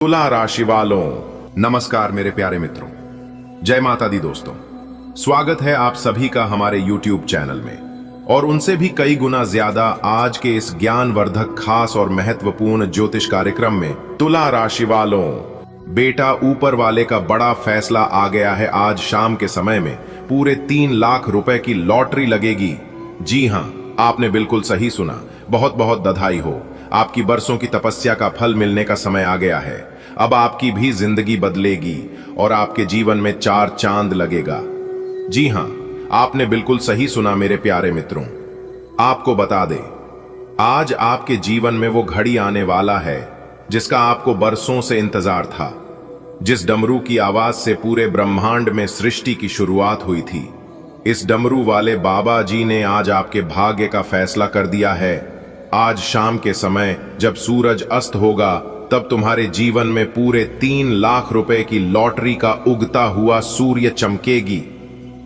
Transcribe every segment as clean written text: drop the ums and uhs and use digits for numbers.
तुला राशि वालों, नमस्कार मेरे प्यारे मित्रों। जय माता दी दोस्तों। स्वागत है आप सभी का हमारे YouTube चैनल में और उनसे भी कई गुना ज्यादा आज के इस ज्ञानवर्धक खास और महत्वपूर्ण ज्योतिष कार्यक्रम में। तुला राशि वालों, बेटा ऊपर वाले का बड़ा फैसला आ गया है। आज शाम के समय में पूरे 3 लाख रुपए की लॉटरी लगेगी। जी हां, आपने बिल्कुल सही सुना। बहुत बहुत बधाई हो। आपकी बरसों की तपस्या का फल मिलने का समय आ गया है। अब आपकी भी जिंदगी बदलेगी और आपके जीवन में 4 चांद लगेगा। जी हां, आपने बिल्कुल सही सुना मेरे प्यारे मित्रों। आपको बता दें, आज आपके जीवन में वो घड़ी आने वाला है जिसका आपको बरसों से इंतजार था। जिस डमरू की आवाज से पूरे ब्रह्मांड में सृष्टि की शुरुआत हुई थी, इस डमरू वाले बाबा जी ने आज आपके भाग्य का फैसला कर दिया है। आज शाम के समय जब सूरज अस्त होगा, तब तुम्हारे जीवन में पूरे 3 लाख रुपए की लॉटरी का उगता हुआ सूर्य चमकेगी।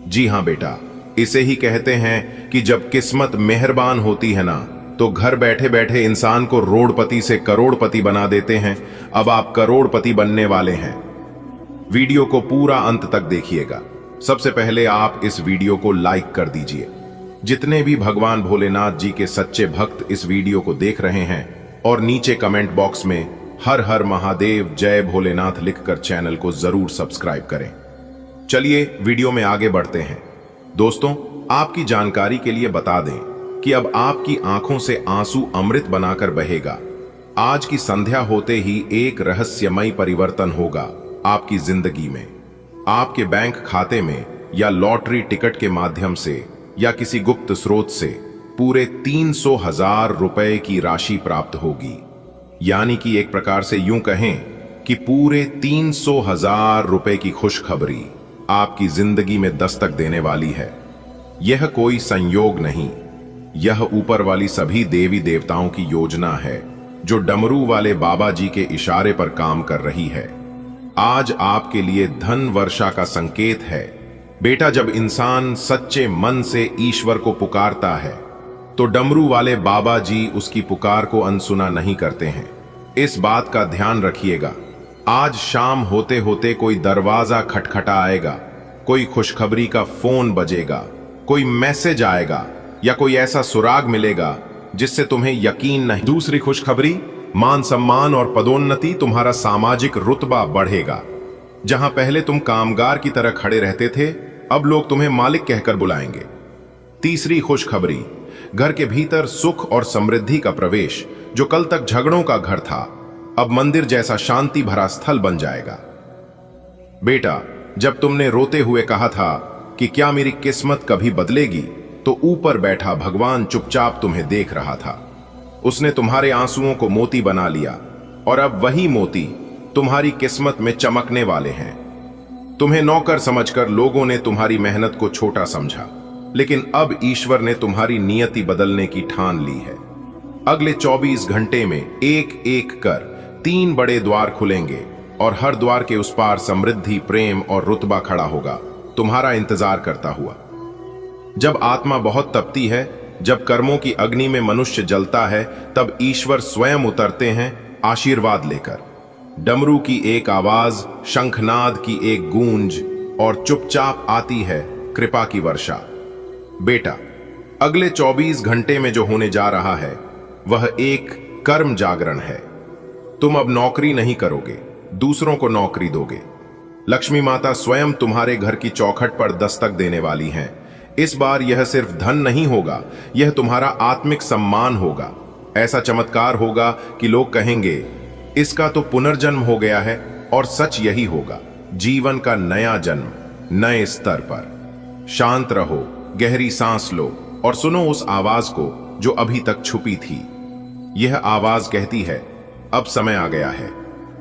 जी हां बेटा, इसे ही कहते हैं कि जब किस्मत मेहरबान होती है ना, तो घर बैठे बैठे इंसान को रोड़पति से करोड़पति बना देते हैं। अब आप करोड़पति बनने वाले हैं। वीडियो को पूरा अंत तक देखिएगा। सबसे पहले आप इस वीडियो को लाइक कर दीजिए। जितने भी भगवान भोलेनाथ जी के सच्चे भक्त इस वीडियो को देख रहे हैं, और नीचे कमेंट बॉक्स में हर हर महादेव जय भोलेनाथ लिखकर चैनल को जरूर सब्सक्राइब करें। चलिए वीडियो में आगे बढ़ते हैं। दोस्तों, आपकी जानकारी के लिए बता दें कि अब आपकी आंखों से आंसू अमृत बनाकर बहेगा। आज की संध्या होते ही एक रहस्यमय परिवर्तन होगा आपकी जिंदगी में। आपके बैंक खाते में या लॉटरी टिकट के माध्यम से या किसी गुप्त स्रोत से पूरे 300,000 रुपए की राशि प्राप्त होगी। यानी कि एक प्रकार से यूं कहें कि पूरे 300,000 रुपए की खुशखबरी आपकी जिंदगी में दस्तक देने वाली है। यह कोई संयोग नहीं, यह ऊपर वाली सभी देवी देवताओं की योजना है जो डमरू वाले बाबा जी के इशारे पर काम कर रही है। आज आपके लिए धन वर्षा का संकेत है। बेटा, जब इंसान सच्चे मन से ईश्वर को पुकारता है तो डमरू वाले बाबा जी उसकी पुकार को अनसुना नहीं करते हैं। इस बात का ध्यान रखिएगा। आज शाम होते होते कोई दरवाजा खटखटाएगा, कोई खुशखबरी का फोन बजेगा, कोई मैसेज आएगा या कोई ऐसा सुराग मिलेगा जिससे तुम्हें यकीन नहीं। दूसरी खुशखबरी, मान सम्मान और पदोन्नति, तुम्हारा सामाजिक रुतबा बढ़ेगा। जहां पहले तुम कामगार की तरह खड़े रहते थे, अब लोग तुम्हें मालिक कहकर बुलाएंगे। तीसरी खुशखबरी, घर के भीतर सुख और समृद्धि का प्रवेश। जो कल तक झगड़ों का घर था, अब मंदिर जैसा शांति भरा स्थल बन जाएगा। बेटा, जब तुमने रोते हुए कहा था कि क्या मेरी किस्मत कभी बदलेगी, तो ऊपर बैठा भगवान चुपचाप तुम्हें देख रहा था। उसने तुम्हारे आंसुओं को मोती बना लिया और अब वही मोती तुम्हारी किस्मत में चमकने वाले हैं। तुम्हें नौकर समझकर लोगों ने तुम्हारी मेहनत को छोटा समझा, लेकिन अब ईश्वर ने तुम्हारी नियति बदलने की ठान ली है। अगले 24 घंटे में एक एक कर 3 बड़े द्वार खुलेंगे और हर द्वार के उस पार समृद्धि, प्रेम और रुतबा खड़ा होगा, तुम्हारा इंतजार करता हुआ। जब आत्मा बहुत तपती है, जब कर्मों की अग्नि में मनुष्य जलता है, तब ईश्वर स्वयं उतरते हैं आशीर्वाद लेकर। डमरू की एक आवाज, शंखनाद की एक गूंज और चुपचाप आती है कृपा की वर्षा। बेटा, अगले 24 घंटे में जो होने जा रहा है वह एक कर्म जागरण है। तुम अब नौकरी नहीं करोगे, दूसरों को नौकरी दोगे। लक्ष्मी माता स्वयं तुम्हारे घर की चौखट पर दस्तक देने वाली हैं। इस बार यह सिर्फ धन नहीं होगा, यह तुम्हारा आत्मिक सम्मान होगा। ऐसा चमत्कार होगा कि लोग कहेंगे, इसका तो पुनर्जन्म हो गया है। और सच यही होगा, जीवन का नया जन्म नए स्तर पर। शांत रहो, गहरी सांस लो और सुनो उस आवाज को जो अभी तक छुपी थी। यह आवाज कहती है, अब समय आ गया है।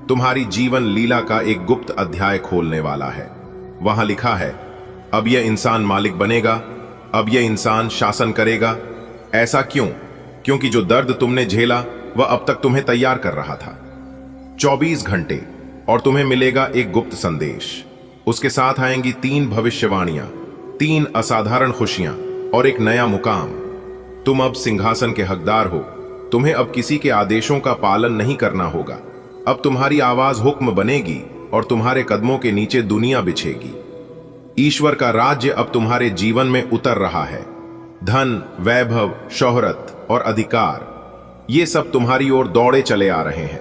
तुम्हारी जीवन लीला का एक गुप्त अध्याय खोलने वाला है। वहां लिखा है, अब यह इंसान मालिक बनेगा, अब यह इंसान शासन करेगा। ऐसा क्यों? क्योंकि जो दर्द तुमने झेला वह अब तक तुम्हें तैयार कर रहा था। 24 घंटे और तुम्हें मिलेगा एक गुप्त संदेश। उसके साथ आएंगी 3 भविष्यवाणियां, 3 असाधारण खुशियां और एक नया मुकाम। तुम अब सिंहासन के हकदार हो। तुम्हें अब किसी के आदेशों का पालन नहीं करना होगा। अब तुम्हारी आवाज हुक्म बनेगी और तुम्हारे कदमों के नीचे दुनिया बिछेगी। ईश्वर का राज्य अब तुम्हारे जीवन में उतर रहा है। धन, वैभव, शोहरत और अधिकार, ये सब तुम्हारी ओर दौड़े चले आ रहे हैं।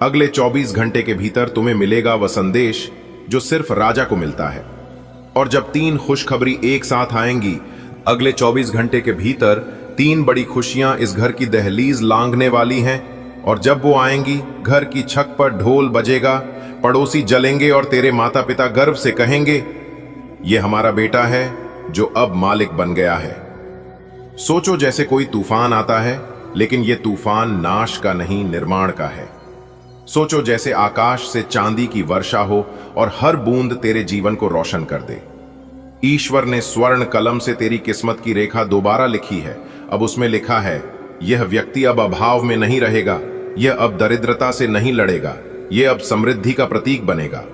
अगले 24 घंटे के भीतर तुम्हें मिलेगा वह संदेश जो सिर्फ राजा को मिलता है। और जब 3 खुशखबरी एक साथ आएंगी, अगले 24 घंटे के भीतर 3 बड़ी खुशियां इस घर की दहलीज लांघने वाली हैं। और जब वो आएंगी, घर की छत पर ढोल बजेगा, पड़ोसी जलेंगे और तेरे माता पिता गर्व से कहेंगे, ये हमारा बेटा है जो अब मालिक बन गया है। सोचो जैसे कोई तूफान आता है, लेकिन ये तूफान नाश का नहीं, निर्माण का है। सोचो जैसे आकाश से चांदी की वर्षा हो और हर बूंद तेरे जीवन को रोशन कर दे। ईश्वर ने स्वर्ण कलम से तेरी किस्मत की रेखा दोबारा लिखी है। अब उसमें लिखा है, यह व्यक्ति अब अभाव में नहीं रहेगा, यह अब दरिद्रता से नहीं लड़ेगा, यह अब समृद्धि का प्रतीक बनेगा।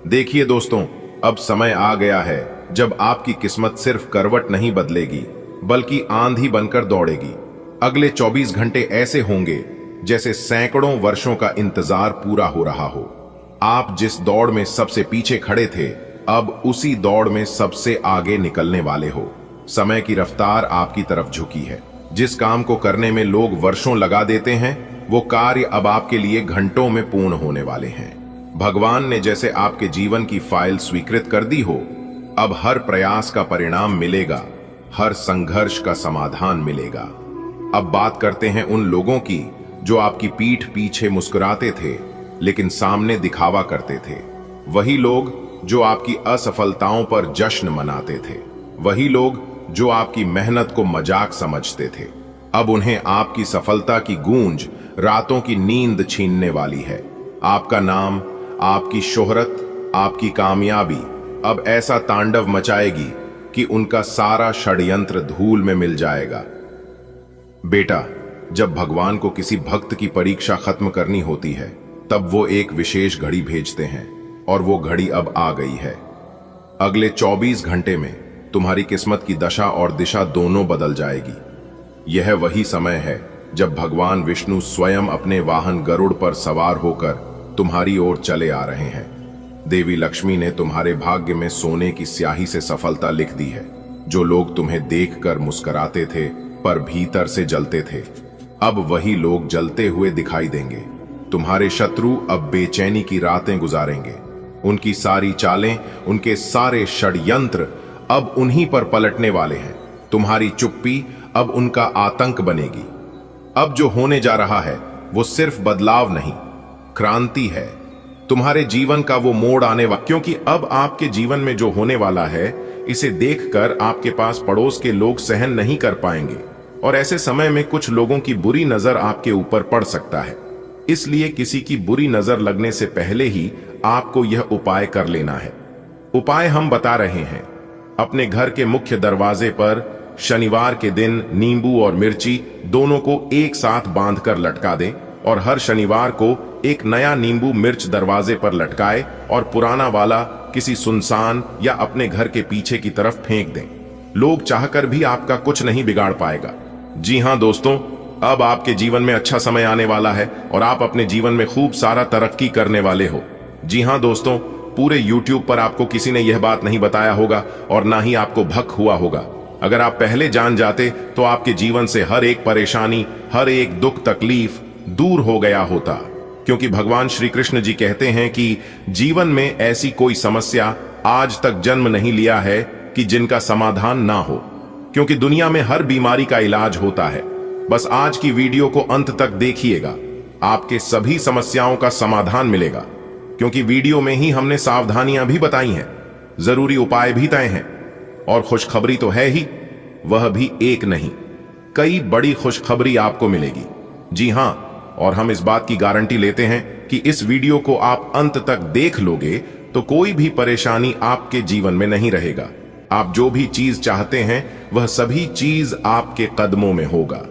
देखिए दोस्तों, अब समय आ गया है जब आपकी किस्मत सिर्फ करवट नहीं बदलेगी, बल्कि आंधी बनकर दौड़ेगी। अगले 24 घंटे ऐसे होंगे जैसे सैकड़ों वर्षों का इंतजार पूरा हो रहा हो। आप जिस दौड़ में सबसे पीछे खड़े थे, अब उसी दौड़ में सबसे आगे निकलने वाले हो। समय की रफ्तार आपकी तरफ झुकी है। जिस काम को करने में लोग वर्षों लगा देते हैं, वो कार्य अब आपके लिए घंटों में पूर्ण होने वाले हैं। भगवान ने जैसे आपके जीवन की फाइल स्वीकृत कर दी हो, अब हर प्रयास का परिणाम मिलेगा, हर संघर्ष का समाधान मिलेगा। अब बात करते हैं उन लोगों की जो आपकी पीठ पीछे मुस्कुराते थे, लेकिन सामने दिखावा करते थे। वही लोग जो आपकी असफलताओं पर जश्न मनाते थे, वही लोग जो आपकी मेहनत को मजाक समझते थे। अब उन्हें आपकी सफलता की गूंज रातों की नींद छीनने वाली है। आपका नाम, आपकी शोहरत, आपकी कामयाबी अब ऐसा तांडव मचाएगी कि उनका सारा षड्यंत्र धूल में मिल जाएगा। बेटा, जब भगवान को किसी भक्त की परीक्षा खत्म करनी होती है, तब वो एक विशेष घड़ी भेजते हैं, और वो घड़ी अब आ गई है। अगले 24 घंटे में तुम्हारी किस्मत की दशा और दिशा दोनों बदल जाएगी। यह वही समय है जब भगवान विष्णु स्वयं अपने वाहन गरुड़ पर सवार होकर तुम्हारी ओर चले आ रहे हैं। देवी लक्ष्मी ने तुम्हारे भाग्य में सोने की स्याही से सफलता लिख दी है। जो लोग तुम्हें देखकर मुस्कुराते थे पर भीतर से जलते थे, अब वही लोग जलते हुए दिखाई देंगे। तुम्हारे शत्रु अब बेचैनी की रातें गुजारेंगे। उनकी सारी चालें, उनके सारे षड्यंत्र अब उन्हीं पर पलटने वाले हैं। तुम्हारी चुप्पी अब उनका आतंक बनेगी। अब जो होने जा रहा है वो सिर्फ बदलाव नहीं, क्रांति है। तुम्हारे जीवन का वो मोड़ आने वाला, क्योंकि अब आपके जीवन में जो होने वाला है, इसे देखकर आपके पास पड़ोस के लोग सहन नहीं कर पाएंगे, और ऐसे समय में कुछ लोगों की बुरी नजर आपके ऊपर पड़ सकता है। इसलिए किसी की बुरी नजर लगने से पहले ही आपको यह उपाय कर लेना है। उपाय हम बता रहे हैं। अपने घर के मुख्य दरवाजे पर शनिवार के दिन नींबू और मिर्ची दोनों को एक साथ बांधकर लटका दें, और हर शनिवार को एक नया नींबू मिर्च दरवाजे पर लटकाए और पुराना वाला किसी सुनसान या अपने घर के पीछे की तरफ फेंक दें। लोग चाहकर भी आपका कुछ नहीं बिगाड़ पाएगा। जी हां दोस्तों, अब आपके जीवन में अच्छा समय आने वाला है और आप अपने जीवन में खूब सारा तरक्की करने वाले हो। जी हां दोस्तों, पूरे YouTube पर आपको किसी ने यह बात नहीं बताया होगा और ना ही आपको भक हुआ होगा। अगर आप पहले जान जाते तो आपके जीवन से हर एक परेशानी, हर एक दुख तकलीफ दूर हो गया होता। क्योंकि भगवान श्री कृष्ण जी कहते हैं कि जीवन में ऐसी कोई समस्या आज तक जन्म नहीं लिया है कि जिनका समाधान ना हो। क्योंकि दुनिया में हर बीमारी का इलाज होता है। बस आज की वीडियो को अंत तक देखिएगा, आपके सभी समस्याओं का समाधान मिलेगा। क्योंकि वीडियो में ही हमने सावधानियां भी बताई हैं, जरूरी उपाय भी तय हैं, और खुशखबरी तो है ही, वह भी एक नहीं, कई बड़ी खुशखबरी आपको मिलेगी। जी हां, और हम इस बात की गारंटी लेते हैं कि इस वीडियो को आप अंत तक देख लोगे तो कोई भी परेशानी आपके जीवन में नहीं रहेगा। आप जो भी चीज चाहते हैं वह सभी चीज आपके कदमों में होगा।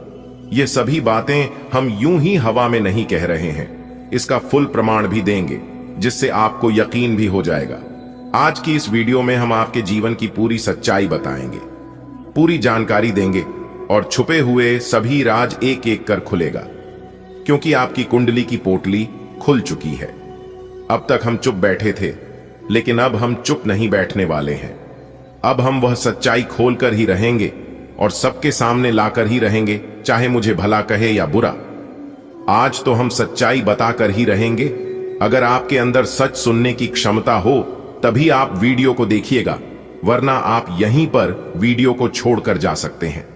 ये सभी बातें हम यूं ही हवा में नहीं कह रहे हैं, इसका फुल प्रमाण भी देंगे, जिससे आपको यकीन भी हो जाएगा। आज की इस वीडियो में हम आपके जीवन की पूरी सच्चाई बताएंगे, पूरी जानकारी देंगे, और छुपे हुए सभी राज एक एक कर खुलेगा। क्योंकि आपकी कुंडली की पोटली खुल चुकी है। अब तक हम चुप बैठे थे, लेकिन अब हम चुप नहीं बैठने वाले हैं। अब हम वह सच्चाई खोलकर ही रहेंगे और सबके सामने लाकर ही रहेंगे, चाहे मुझे भला कहे या बुरा। आज तो हम सच्चाई बताकर ही रहेंगे। अगर आपके अंदर सच सुनने की क्षमता हो तभी आप वीडियो को देखिएगा, वरना आप यहीं पर वीडियो को छोड़कर जा सकते हैं।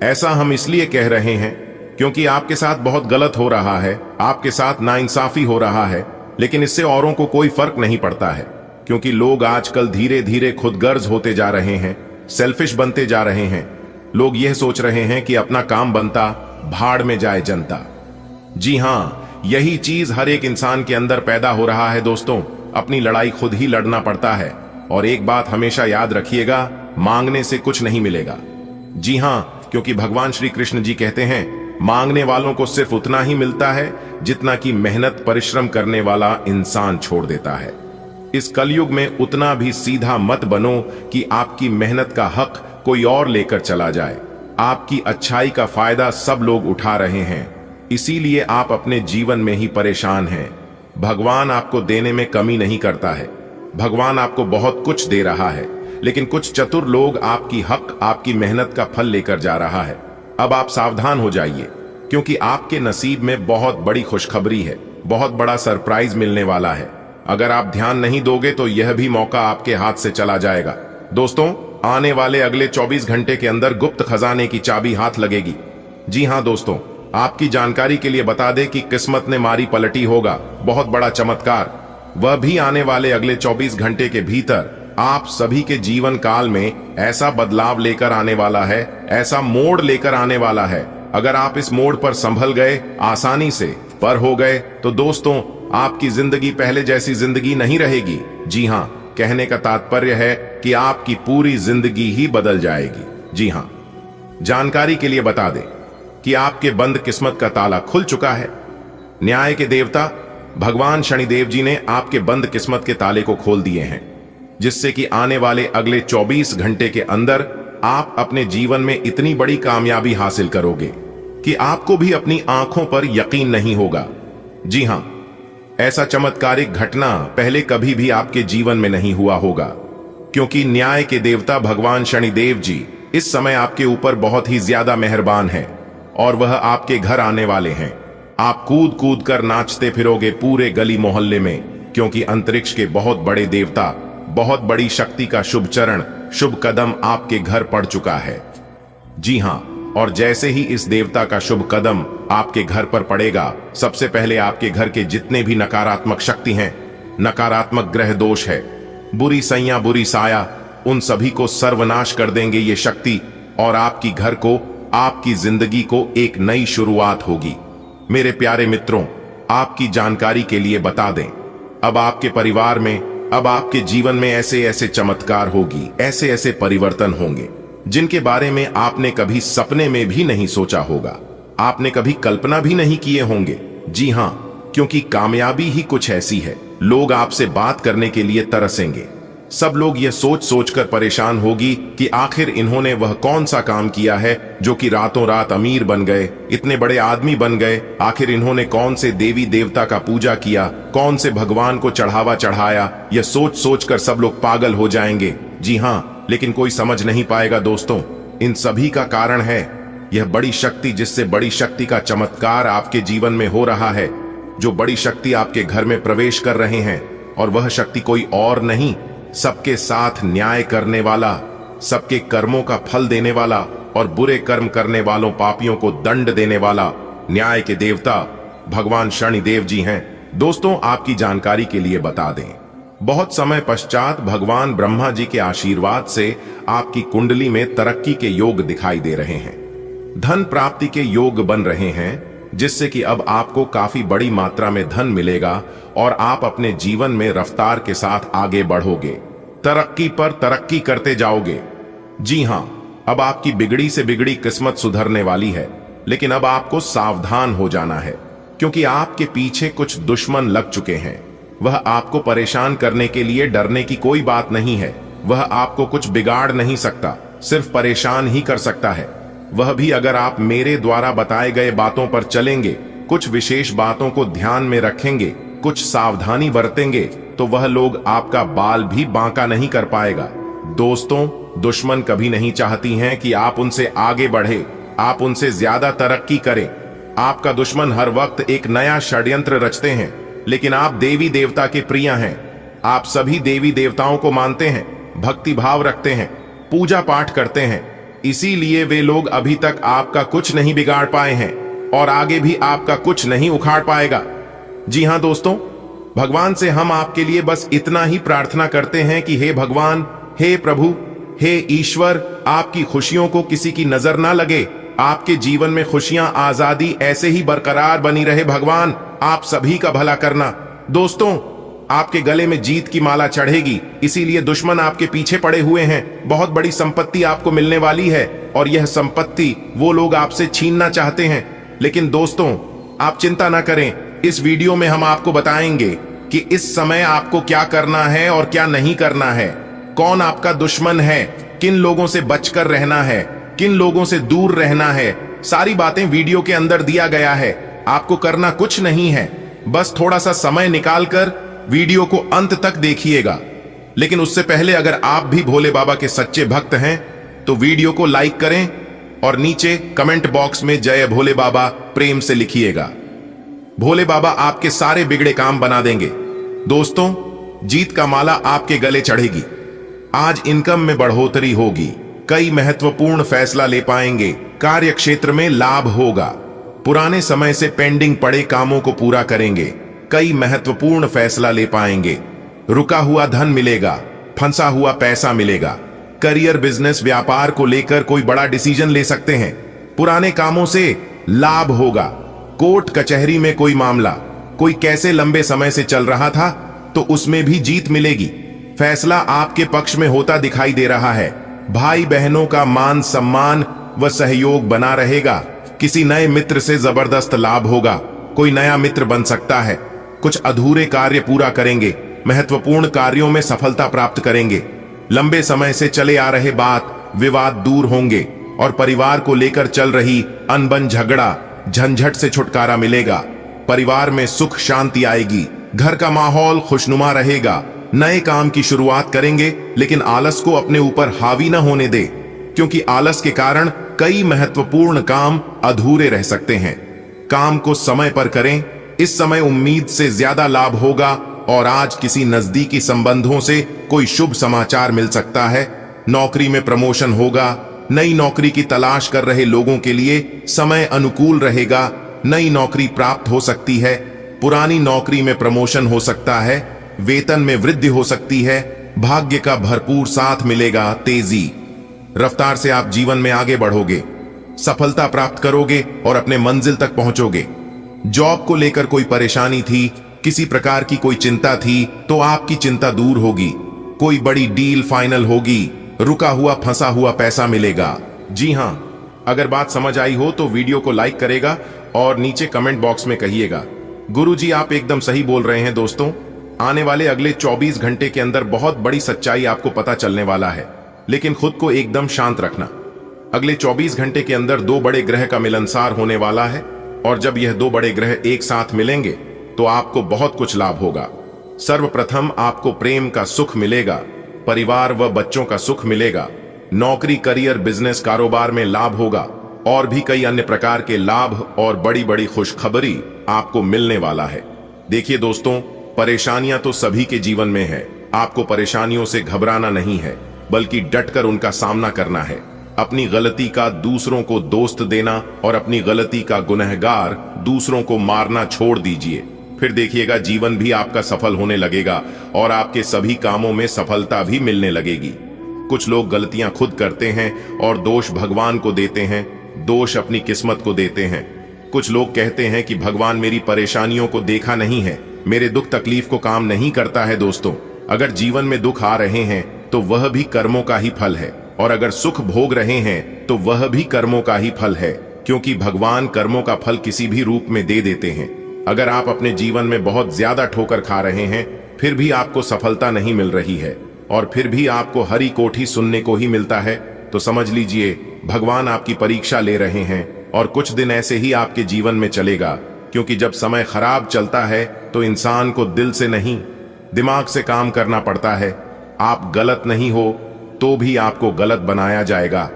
ऐसा हम इसलिए कह रहे हैं क्योंकि आपके साथ बहुत गलत हो रहा है, आपके साथ नाइंसाफी हो रहा है, लेकिन इससे औरों को कोई फर्क नहीं पड़ता है, क्योंकि लोग आजकल धीरे धीरे खुदगर्ज होते जा रहे हैं, सेल्फिश बनते जा रहे हैं। लोग यह सोच रहे हैं कि अपना काम बनता, भाड़ में जाए जनता। जी हां, यही चीज हर एक इंसान के अंदर पैदा हो रहा है दोस्तों। अपनी लड़ाई खुद ही लड़ना पड़ता है, और एक बात हमेशा याद रखिएगा, मांगने से कुछ नहीं मिलेगा। जी हां, क्योंकि भगवान श्री कृष्ण जी कहते हैं, मांगने वालों को सिर्फ उतना ही मिलता है जितना कि मेहनत परिश्रम करने वाला इंसान छोड़ देता है। इस कलयुग में उतना भी सीधा मत बनो कि आपकी मेहनत का हक कोई और लेकर चला जाए। आपकी अच्छाई का फायदा सब लोग उठा रहे हैं, इसीलिए आप अपने जीवन में ही परेशान हैं। भगवान आपको देने में कमी नहीं करता है, भगवान आपको बहुत कुछ दे रहा है, लेकिन कुछ चतुर लोग आपकी हक, आपकी मेहनत का फल लेकर जा रहा है। अब आप सावधान हो जाइए, क्योंकि आपके नसीब में बहुत बड़ी खुशखबरी है, बहुत बड़ा सरप्राइज मिलने वाला है। अगर आप ध्यान नहीं दोगे तो यह भी मौका आपके हाथ से चला जाएगा। दोस्तों, आने वाले अगले 24 घंटे के अंदर गुप्त खजाने की चाबी हाथ लगेगी। जी हां दोस्तों, आपकी जानकारी के लिए बता दें कि किस्मत ने मारी पलटी होगा बहुत बड़ा चमत्कार, वह भी आने वाले अगले 24 घंटे के भीतर आप सभी के जीवन काल में ऐसा बदलाव लेकर आने वाला है, ऐसा मोड़ लेकर आने वाला है। अगर आप इस मोड़ पर संभल गए, आसानी से पर हो गए, तो दोस्तों आपकी जिंदगी पहले जैसी जिंदगी नहीं रहेगी। जी हां, कहने का तात्पर्य है कि आपकी पूरी जिंदगी ही बदल जाएगी। जी हां, जानकारी के लिए बता दें कि आपके बंद किस्मत का ताला खुल चुका है। न्याय के देवता भगवान शनिदेव जी ने आपके बंद किस्मत के ताले को खोल दिए हैं, जिससे कि आने वाले अगले 24 घंटे के अंदर आप अपने जीवन में इतनी बड़ी कामयाबी हासिल करोगे कि आपको भी अपनी आंखों पर यकीन नहीं होगा। जी हां, ऐसा चमत्कारिक घटना पहले कभी भी आपके जीवन में नहीं हुआ होगा, क्योंकि न्याय के देवता भगवान शनिदेव जी इस समय आपके ऊपर बहुत ही ज्यादा मेहरबान है और वह आपके घर आने वाले हैं। आप कूद कूद कर नाचते फिरोगे पूरे गली मोहल्ले में, क्योंकि अंतरिक्ष के बहुत बड़े देवता, बहुत बड़ी शक्ति का शुभ चरण, शुभ कदम आपके घर पड़ चुका है। जी हां, और जैसे ही इस देवता का शुभ कदम आपके घर पर पड़ेगा, सबसे पहले आपके घर के जितने भी नकारात्मक शक्ति हैं, नकारात्मक ग्रह दोष है, बुरी सैया, बुरी साया, उन सभी को सर्वनाश कर देंगे ये शक्ति, और आपकी घर को, आपकी जिंदगी को एक नई शुरुआत होगी। मेरे प्यारे मित्रों, आपकी जानकारी के लिए बता दें, अब आपके परिवार में, अब आपके जीवन में ऐसे ऐसे चमत्कार होगी, ऐसे ऐसे परिवर्तन होंगे जिनके बारे में आपने कभी सपने में भी नहीं सोचा होगा, आपने कभी कल्पना भी नहीं किए होंगे। जी हां, क्योंकि कामयाबी ही कुछ ऐसी है, लोग आपसे बात करने के लिए तरसेंगे। सब लोग ये सोच सोच कर परेशान होगी कि आखिर इन्होंने वह कौन सा काम किया है जो कि रातों रात अमीर बन गए, इतने बड़े आदमी बन गए। आखिर इन्होंने कौन से देवी देवता का पूजा किया, कौन से भगवान को चढ़ावा चढ़ाया। यह सोच सोच कर सब लोग पागल हो जाएंगे। जी हां, लेकिन कोई समझ नहीं पाएगा दोस्तों, इन सभी का कारण है यह बड़ी शक्ति, जिससे बड़ी शक्ति का चमत्कार आपके जीवन में हो रहा है। जो बड़ी शक्ति आपके घर में प्रवेश कर रहे हैं, और वह शक्ति कोई और नहीं, सबके साथ न्याय करने वाला, सबके कर्मों का फल देने वाला, और बुरे कर्म करने वालों पापियों को दंड देने वाला न्याय के देवता भगवान शनिदेव जी हैं। दोस्तों, आपकी जानकारी के लिए बता दें, बहुत समय पश्चात भगवान ब्रह्मा जी के आशीर्वाद से आपकी कुंडली में तरक्की के योग दिखाई दे रहे हैं, धन प्राप्ति के योग बन रहे हैं, जिससे कि अब आपको काफी बड़ी मात्रा में धन मिलेगा और आप अपने जीवन में रफ्तार के साथ आगे बढ़ोगे, तरक्की पर तरक्की करते जाओगे। जी हां, अब आपकी बिगड़ी से बिगड़ी किस्मत सुधरने वाली है, लेकिन अब आपको सावधान हो जाना है, क्योंकि आपके पीछे कुछ दुश्मन लग चुके हैं। वह आपको परेशान करने के लिए डरने की कोई बात नहीं है, वह आपको कुछ बिगाड़ नहीं सकता, सिर्फ परेशान ही कर सकता है। वह भी अगर आप मेरे द्वारा बताए गए बातों पर चलेंगे, कुछ विशेष बातों को ध्यान में रखेंगे, कुछ सावधानी बरतेंगे, तो वह लोग आपका बाल भी बांका नहीं कर पाएगा। दोस्तों, दुश्मन कभी नहीं चाहती हैं कि आप उनसे आगे बढ़े, आप उनसे ज्यादा तरक्की करें। आपका दुश्मन हर वक्त एक नया षड्यंत्र रचते हैं, लेकिन आप देवी देवता के प्रिय हैं। आप सभी देवी देवताओं को मानते हैं, भक्ति भाव रखते हैं, पूजा पाठ करते हैं। इसीलिए वे लोग अभी तक आपका कुछ नहीं बिगाड़ पाए हैं और आगे भी आपका कुछ नहीं उखाड़ पाएगा। जी हां दोस्तों, भगवान से हम आपके लिए बस इतना ही प्रार्थना करते हैं कि हे भगवान, हे प्रभु, हे ईश्वर, आपकी खुशियों को किसी की नजर ना लगे। आपके जीवन में खुशियां, आजादी ऐसे ही बरकरार बनी रहे। भगवान आप सभी का भला करना। दोस्तों, आपके गले में जीत की माला चढ़ेगी, इसीलिए दुश्मन आपके पीछे पड़े हुए हैं। बहुत बड़ी संपत्ति आपको मिलने वाली है और यह संपत्ति वो लोग आपसे छीनना चाहते हैं। लेकिन दोस्तों, आप चिंता ना करें। इस वीडियो में हम आपको बताएंगे कि इस समय आपको क्या करना है और क्या नहीं करना है, कौन आपका दुश्मन है, किन लोगों से बचकर रहना है, किन लोगों से दूर रहना है। सारी बातें वीडियो के अंदर दिया गया है। आपको करना कुछ नहीं है, बस थोड़ा सा समय निकालकर वीडियो को अंत तक देखिएगा। लेकिन उससे पहले अगर आप भी भोले बाबा के सच्चे भक्त हैं तो वीडियो को लाइक करें और नीचे कमेंट बॉक्स में जय भोले बाबा प्रेम से लिखिएगा। भोले बाबा आपके सारे बिगड़े काम बना देंगे। दोस्तों, जीत का माला आपके गले चढ़ेगी। आज इनकम में बढ़ोतरी होगी, कई महत्वपूर्ण फैसला ले पाएंगे, कार्य क्षेत्र में लाभ होगा, पुराने समय से पेंडिंग पड़े कामों को पूरा करेंगे, कई महत्वपूर्ण फैसला ले पाएंगे, रुका हुआ धन मिलेगा, फंसा हुआ पैसा मिलेगा, करियर, बिजनेस, व्यापार को लेकर कोई बड़ा डिसीजन ले सकते हैं, पुराने कामों से लाभ होगा, कोर्ट कचहरी में कोई मामला, कोई कैसे लंबे समय से चल रहा था तो उसमें भी जीत मिलेगी, फैसला आपके पक्ष में होता दिखाई दे रहा है, भाई बहनों का मान सम्मान व सहयोग बना रहेगा, किसी नए मित्र से जबरदस्त लाभ होगा, कोई नया मित्र बन सकता है, कुछ अधूरे कार्य पूरा करेंगे, महत्वपूर्ण कार्यों में सफलता प्राप्त करेंगे, लंबे समय से चले आ रहे बात विवाद दूर होंगे और परिवार को लेकर चल रही अनबन, झगड़ा, झंझट से छुटकारा मिलेगा, परिवार में सुख शांति आएगी, घर का माहौल खुशनुमा रहेगा, नए काम की शुरुआत करेंगे, लेकिन आलस को अपने ऊपर हावी न होने दे, क्योंकि आलस के कारण कई महत्वपूर्ण काम अधूरे रह सकते हैं। काम को समय पर करें, इस समय उम्मीद से ज्यादा लाभ होगा और आज किसी नजदीकी संबंधों से कोई शुभ समाचार मिल सकता है, नौकरी में प्रमोशन होगा, नई नौकरी की तलाश कर रहे लोगों के लिए समय अनुकूल रहेगा, नई नौकरी प्राप्त हो सकती है, पुरानी नौकरी में प्रमोशन हो सकता है, वेतन में वृद्धि हो सकती है, भाग्य का भरपूर साथ मिलेगा, तेजी रफ्तार से आप जीवन में आगे बढ़ोगे, सफलता प्राप्त करोगे और अपने मंजिल तक पहुंचोगे। जॉब को लेकर कोई परेशानी थी, किसी प्रकार की कोई चिंता थी तो आपकी चिंता दूर होगी, कोई बड़ी डील फाइनल होगी, रुका हुआ फंसा हुआ पैसा मिलेगा। जी हां, अगर बात समझ आई हो तो वीडियो को लाइक करेगा और नीचे कमेंट बॉक्स में कहिएगा गुरुजी आप एकदम सही बोल रहे हैं। दोस्तों, आने वाले अगले 24 घंटे के अंदर बहुत बड़ी सच्चाई आपको पता चलने वाला है, लेकिन खुद को एकदम शांत रखना। अगले 24 घंटे के अंदर दो बड़े ग्रह का मिलनसार होने वाला है और जब यह दो बड़े ग्रह एक साथ मिलेंगे तो आपको बहुत कुछ लाभ होगा। सर्वप्रथम आपको प्रेम का सुख मिलेगा, परिवार व बच्चों का सुख मिलेगा, नौकरी, करियर, बिजनेस, कारोबार में लाभ होगा और भी कई अन्य प्रकार के लाभ और बड़ी बड़ी खुशखबरी आपको मिलने वाला है। देखिए दोस्तों, परेशानियां तो सभी के जीवन में है, आपको परेशानियों से घबराना नहीं है बल्कि डटकर उनका सामना करना है। अपनी गलती का दूसरों को दोस्त देना और अपनी गलती का गुनहगार दूसरों को मारना छोड़ दीजिए, फिर देखिएगा जीवन भी आपका सफल होने लगेगा और आपके सभी कामों में सफलता भी मिलने लगेगी। कुछ लोग गलतियां खुद करते हैं और दोष भगवान को देते हैं, दोष अपनी किस्मत को देते हैं। कुछ लोग कहते हैं कि भगवान मेरी परेशानियों को देखा नहीं है, मेरे दुख तकलीफ को काम नहीं करता है। दोस्तों, अगर जीवन में दुख आ रहे हैं तो वह भी कर्मों का ही फल है और अगर सुख भोग रहे हैं तो वह भी कर्मों का ही फल है, क्योंकि भगवान कर्मों का फल किसी भी रूप में दे देते हैं। अगर आप अपने जीवन में बहुत ज्यादा ठोकर खा रहे हैं फिर भी आपको सफलता नहीं मिल रही है और फिर भी आपको हरी कोठी सुनने को ही मिलता है, तो समझ लीजिए भगवान आपकी परीक्षा ले रहे हैं और कुछ दिन ऐसे ही आपके जीवन में चलेगा क्योंकि जब समय खराब चलता है तो इंसान को दिल से नहीं, दिमाग से काम करना पड़ता है। आप गलत नहीं हो तो भी आपको गलत बनाया जाएगा।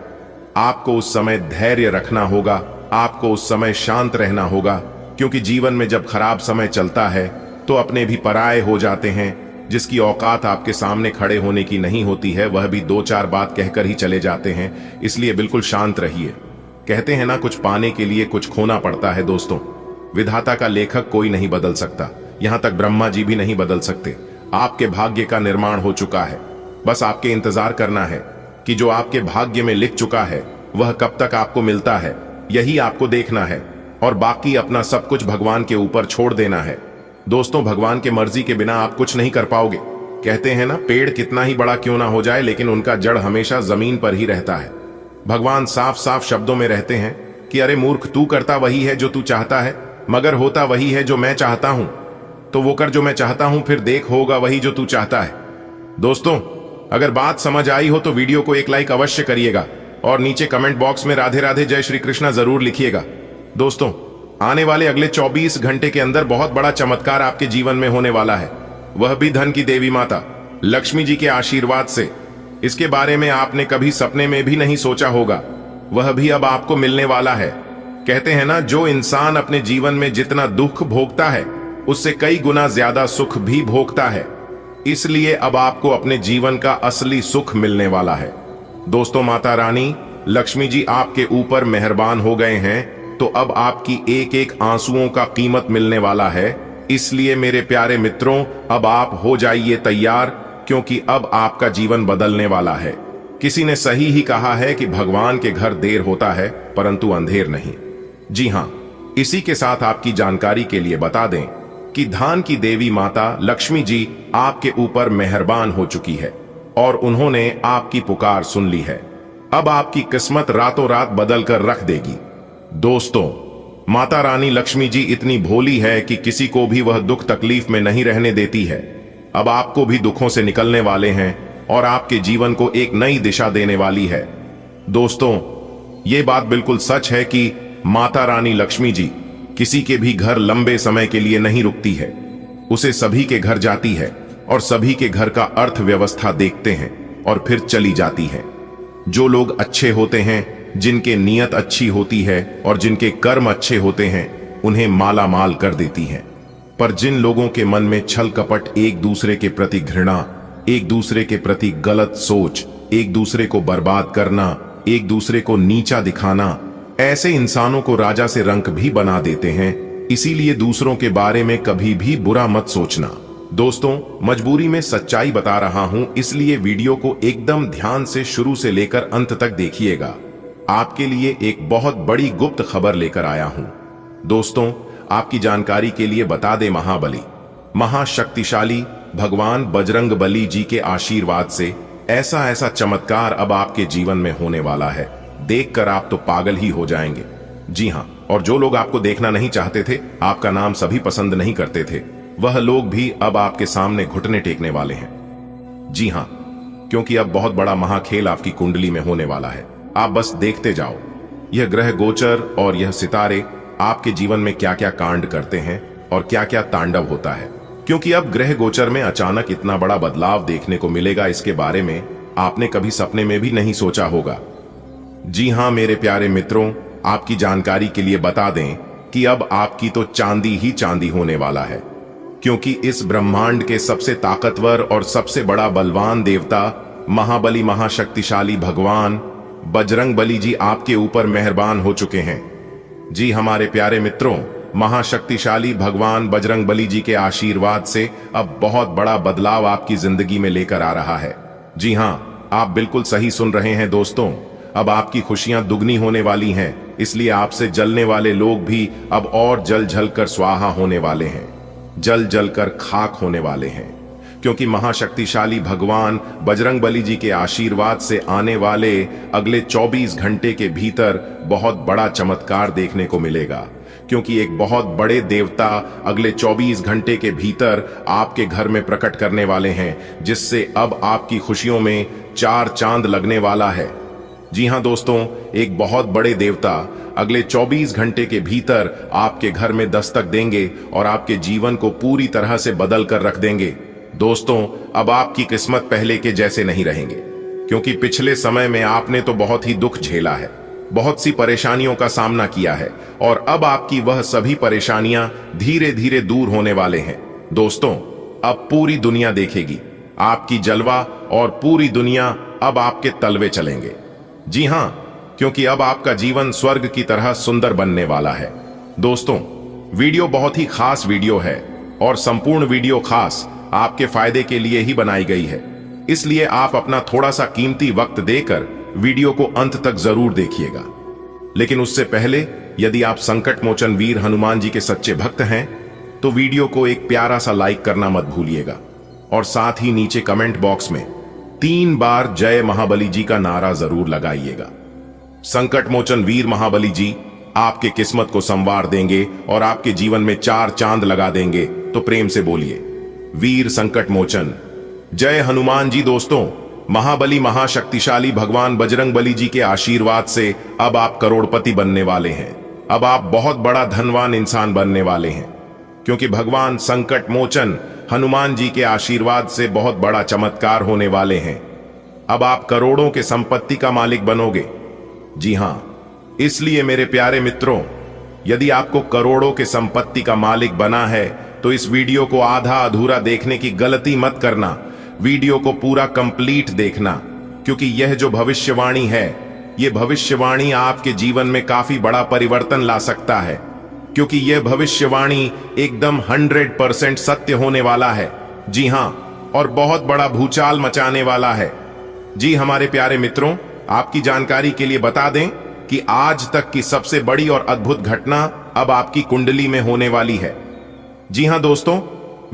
आपको उस समय धैर्य रखना होगा, आपको उस समय शांत रहना होगा, क्योंकि जीवन में जब खराब समय चलता है तो अपने भी पराये हो जाते हैं। जिसकी औकात आपके सामने खड़े होने की नहीं होती है, वह भी दो चार बात कहकर ही चले जाते हैं। इसलिए बिल्कुल शांत रहिए। कहते हैं ना, कुछ पाने के लिए कुछ खोना पड़ता है। दोस्तों, विधाता का लेखक कोई नहीं बदल सकता, यहां तक ब्रह्मा जी भी नहीं बदल सकते। आपके भाग्य का निर्माण हो चुका है, बस आपके इंतजार करना है कि जो आपके भाग्य में लिख चुका है वह कब तक आपको मिलता है, यही आपको देखना है। और बाकी अपना सब कुछ भगवान के ऊपर छोड़ देना है। दोस्तों, भगवान के मर्जी के बिना आप कुछ नहीं कर पाओगे। कहते हैं ना, पेड़ कितना ही बड़ा क्यों ना हो जाए लेकिन उनका जड़ हमेशा जमीन पर ही रहता है। भगवान साफ साफ शब्दों में रहते हैं कि अरे मूर्ख, तू करता वही है जो तू चाहता है, मगर होता वही है जो मैं चाहता हूं। तो वो कर जो मैं चाहता हूं, फिर देख होगा वही जो तू चाहता है। दोस्तों, अगर बात समझ आई हो तो वीडियो को एक लाइक अवश्य करिएगा और नीचे कमेंट बॉक्स में राधे राधे जय श्री कृष्णा जरूर लिखिएगा। दोस्तों, आने वाले अगले 24 घंटे के अंदर बहुत बड़ा चमत्कार आपके जीवन में होने वाला है, वह भी धन की देवी माता लक्ष्मी जी के आशीर्वाद से। इसके बारे में आपने कभी सपने में भी नहीं सोचा होगा, वह भी अब आपको मिलने वाला है। कहते हैं ना, जो इंसान अपने जीवन में जितना दुख भोगता है उससे कई गुना ज्यादा सुख भी भोगता है। इसलिए अब आपको अपने जीवन का असली सुख मिलने वाला है। दोस्तों, माता रानी लक्ष्मी जी आपके ऊपर मेहरबान हो गए हैं, तो अब आपकी एक एक आंसुओं का कीमत मिलने वाला है। इसलिए मेरे प्यारे मित्रों, अब आप हो जाइए तैयार, क्योंकि अब आपका जीवन बदलने वाला है। किसी ने सही ही कहा है कि भगवान के घर देर होता है परंतु अंधेर नहीं। जी हां, इसी के साथ आपकी जानकारी के लिए बता दें कि धन की देवी माता लक्ष्मी जी आपके ऊपर मेहरबान हो चुकी है और उन्होंने आपकी पुकार सुन ली है। अब आपकी किस्मत रातों रात बदल कर रख देगी। दोस्तों, माता रानी लक्ष्मी जी इतनी भोली है कि किसी को भी वह दुख तकलीफ में नहीं रहने देती है। अब आपको भी दुखों से निकलने वाले हैं और आपके जीवन को एक नई दिशा देने वाली है। दोस्तों, ये बात बिल्कुल सच है कि माता रानी लक्ष्मी जी किसी के भी घर लंबे समय के लिए नहीं रुकती है, उसे सभी के घर जाती है और सभी के घर का अर्थव्यवस्था देखते हैं और फिर चली जाती है। जो लोग अच्छे होते हैं, जिनके नीयत अच्छी होती है और जिनके कर्म अच्छे होते हैं, उन्हें माला माल कर देती है। पर जिन लोगों के मन में छल कपट, एक दूसरे के प्रति घृणा, एक दूसरे के प्रति गलत सोच, एक दूसरे को बर्बाद करना, एक दूसरे को नीचा दिखाना, ऐसे इंसानों को राजा से रंक भी बना देते हैं। इसीलिए दूसरों के बारे में कभी भी बुरा मत सोचना। दोस्तों, मजबूरी में सच्चाई बता रहा हूं, इसलिए वीडियो को एकदम ध्यान से शुरू से लेकर अंत तक देखिएगा। आपके लिए एक बहुत बड़ी गुप्त खबर लेकर आया हूं। दोस्तों, आपकी जानकारी के लिए बता दे, महाबली महाशक्तिशाली भगवान बजरंग बली जी के आशीर्वाद से ऐसा ऐसा चमत्कार अब आपके जीवन में होने वाला है, देखकर आप तो पागल ही हो जाएंगे। जी हां, और जो लोग आपको देखना नहीं चाहते थे, आपका नाम सभी पसंद नहीं करते थे, वह लोग भी अब आपके सामने घुटने टेकने वाले हैं। जी हां, क्योंकि अब बहुत बड़ा महाखेल आपकी कुंडली में होने वाला है। आप बस देखते जाओ, यह ग्रह गोचर और यह सितारे आपके जीवन में क्या क्या कांड करते हैं और क्या क्या तांडव होता है। क्योंकि अब ग्रह गोचर में अचानक इतना बड़ा बदलाव देखने को मिलेगा, इसके बारे में आपने कभी सपने में भी नहीं सोचा होगा। जी हां मेरे प्यारे मित्रों, आपकी जानकारी के लिए बता दें कि अब आपकी तो चांदी ही चांदी होने वाला है, क्योंकि इस ब्रह्मांड के सबसे ताकतवर और सबसे बड़ा बलवान देवता महाबली महाशक्तिशाली भगवान बजरंग बली जी आपके ऊपर मेहरबान हो चुके हैं। जी हमारे प्यारे मित्रों, महाशक्तिशाली भगवान बजरंग बली जी के आशीर्वाद से अब बहुत बड़ा बदलाव आपकी जिंदगी में लेकर आ रहा है। जी हां, आप बिल्कुल सही सुन रहे हैं दोस्तों, अब आपकी खुशियां दुगनी होने वाली हैं। इसलिए आपसे जलने वाले लोग भी अब और जल जल कर स्वाहा होने वाले हैं, जल जल कर खाक होने वाले हैं, क्योंकि महाशक्तिशाली भगवान बजरंग बली जी के आशीर्वाद से आने वाले अगले 24 घंटे के भीतर बहुत बड़ा चमत्कार देखने को मिलेगा। क्योंकि एक बहुत बड़े देवता अगले 24 घंटे के भीतर आपके घर में प्रकट करने वाले हैं, जिससे अब आपकी खुशियों में 4 चांद लगने वाला है। जी हां दोस्तों, एक बहुत बड़े देवता अगले 24 घंटे के भीतर आपके घर में दस्तक देंगे और आपके जीवन को पूरी तरह से बदल कर रख देंगे। दोस्तों, अब आपकी किस्मत पहले के जैसे नहीं रहेंगे, क्योंकि पिछले समय में आपने तो बहुत ही दुख झेला है, बहुत सी परेशानियों का सामना किया है, और अब आपकी वह सभी परेशानियां धीरे धीरे दूर होने वाले हैं। दोस्तों, अब पूरी दुनिया देखेगी आपकी जलवा, और पूरी दुनिया अब आपके तलवे चलेंगे। जी हां, क्योंकि अब आपका जीवन स्वर्ग की तरह सुंदर बनने वाला है। दोस्तों, वीडियो बहुत ही खास वीडियो है, और संपूर्ण वीडियो खास आपके फायदे के लिए ही बनाई गई है, इसलिए आप अपना थोड़ा सा कीमती वक्त देकर वीडियो को अंत तक जरूर देखिएगा। लेकिन उससे पहले, यदि आप संकट मोचन वीर हनुमान जी के सच्चे भक्त हैं, तो वीडियो को एक प्यारा सा लाइक करना मत भूलिएगा, और साथ ही नीचे कमेंट बॉक्स में 3 बार जय महाबली जी का नारा जरूर लगाइएगा। संकट मोचन वीर महाबली जी आपके किस्मत को संवार देंगे और आपके जीवन में 4 चांद लगा देंगे। तो प्रेम से बोलिए, वीर संकट मोचन जय हनुमान जी। दोस्तों, महाबली महाशक्तिशाली भगवान बजरंग बली जी के आशीर्वाद से अब आप करोड़पति बनने वाले हैं। अब आप बहुत बड़ा धनवान इंसान बनने वाले हैं, क्योंकि भगवान संकट मोचन हनुमान जी के आशीर्वाद से बहुत बड़ा चमत्कार होने वाले हैं। अब आप करोड़ों के संपत्ति का मालिक बनोगे। जी हां, इसलिए मेरे प्यारे मित्रों, यदि आपको करोड़ों के संपत्ति का मालिक बना है, तो इस वीडियो को आधा अधूरा देखने की गलती मत करना। वीडियो को पूरा कंप्लीट देखना, क्योंकि यह जो भविष्यवाणी है, यह भविष्यवाणी आपके जीवन में काफी बड़ा परिवर्तन ला सकता है, क्योंकि यह भविष्यवाणी एकदम 100% सत्य होने वाला है। जी हां, और बहुत बड़ा भूचाल मचाने वाला है। जी हमारे प्यारे मित्रों, आपकी जानकारी के लिए बता दें कि आज तक की सबसे बड़ी और अद्भुत घटना अब आपकी कुंडली में होने वाली है। जी हां दोस्तों,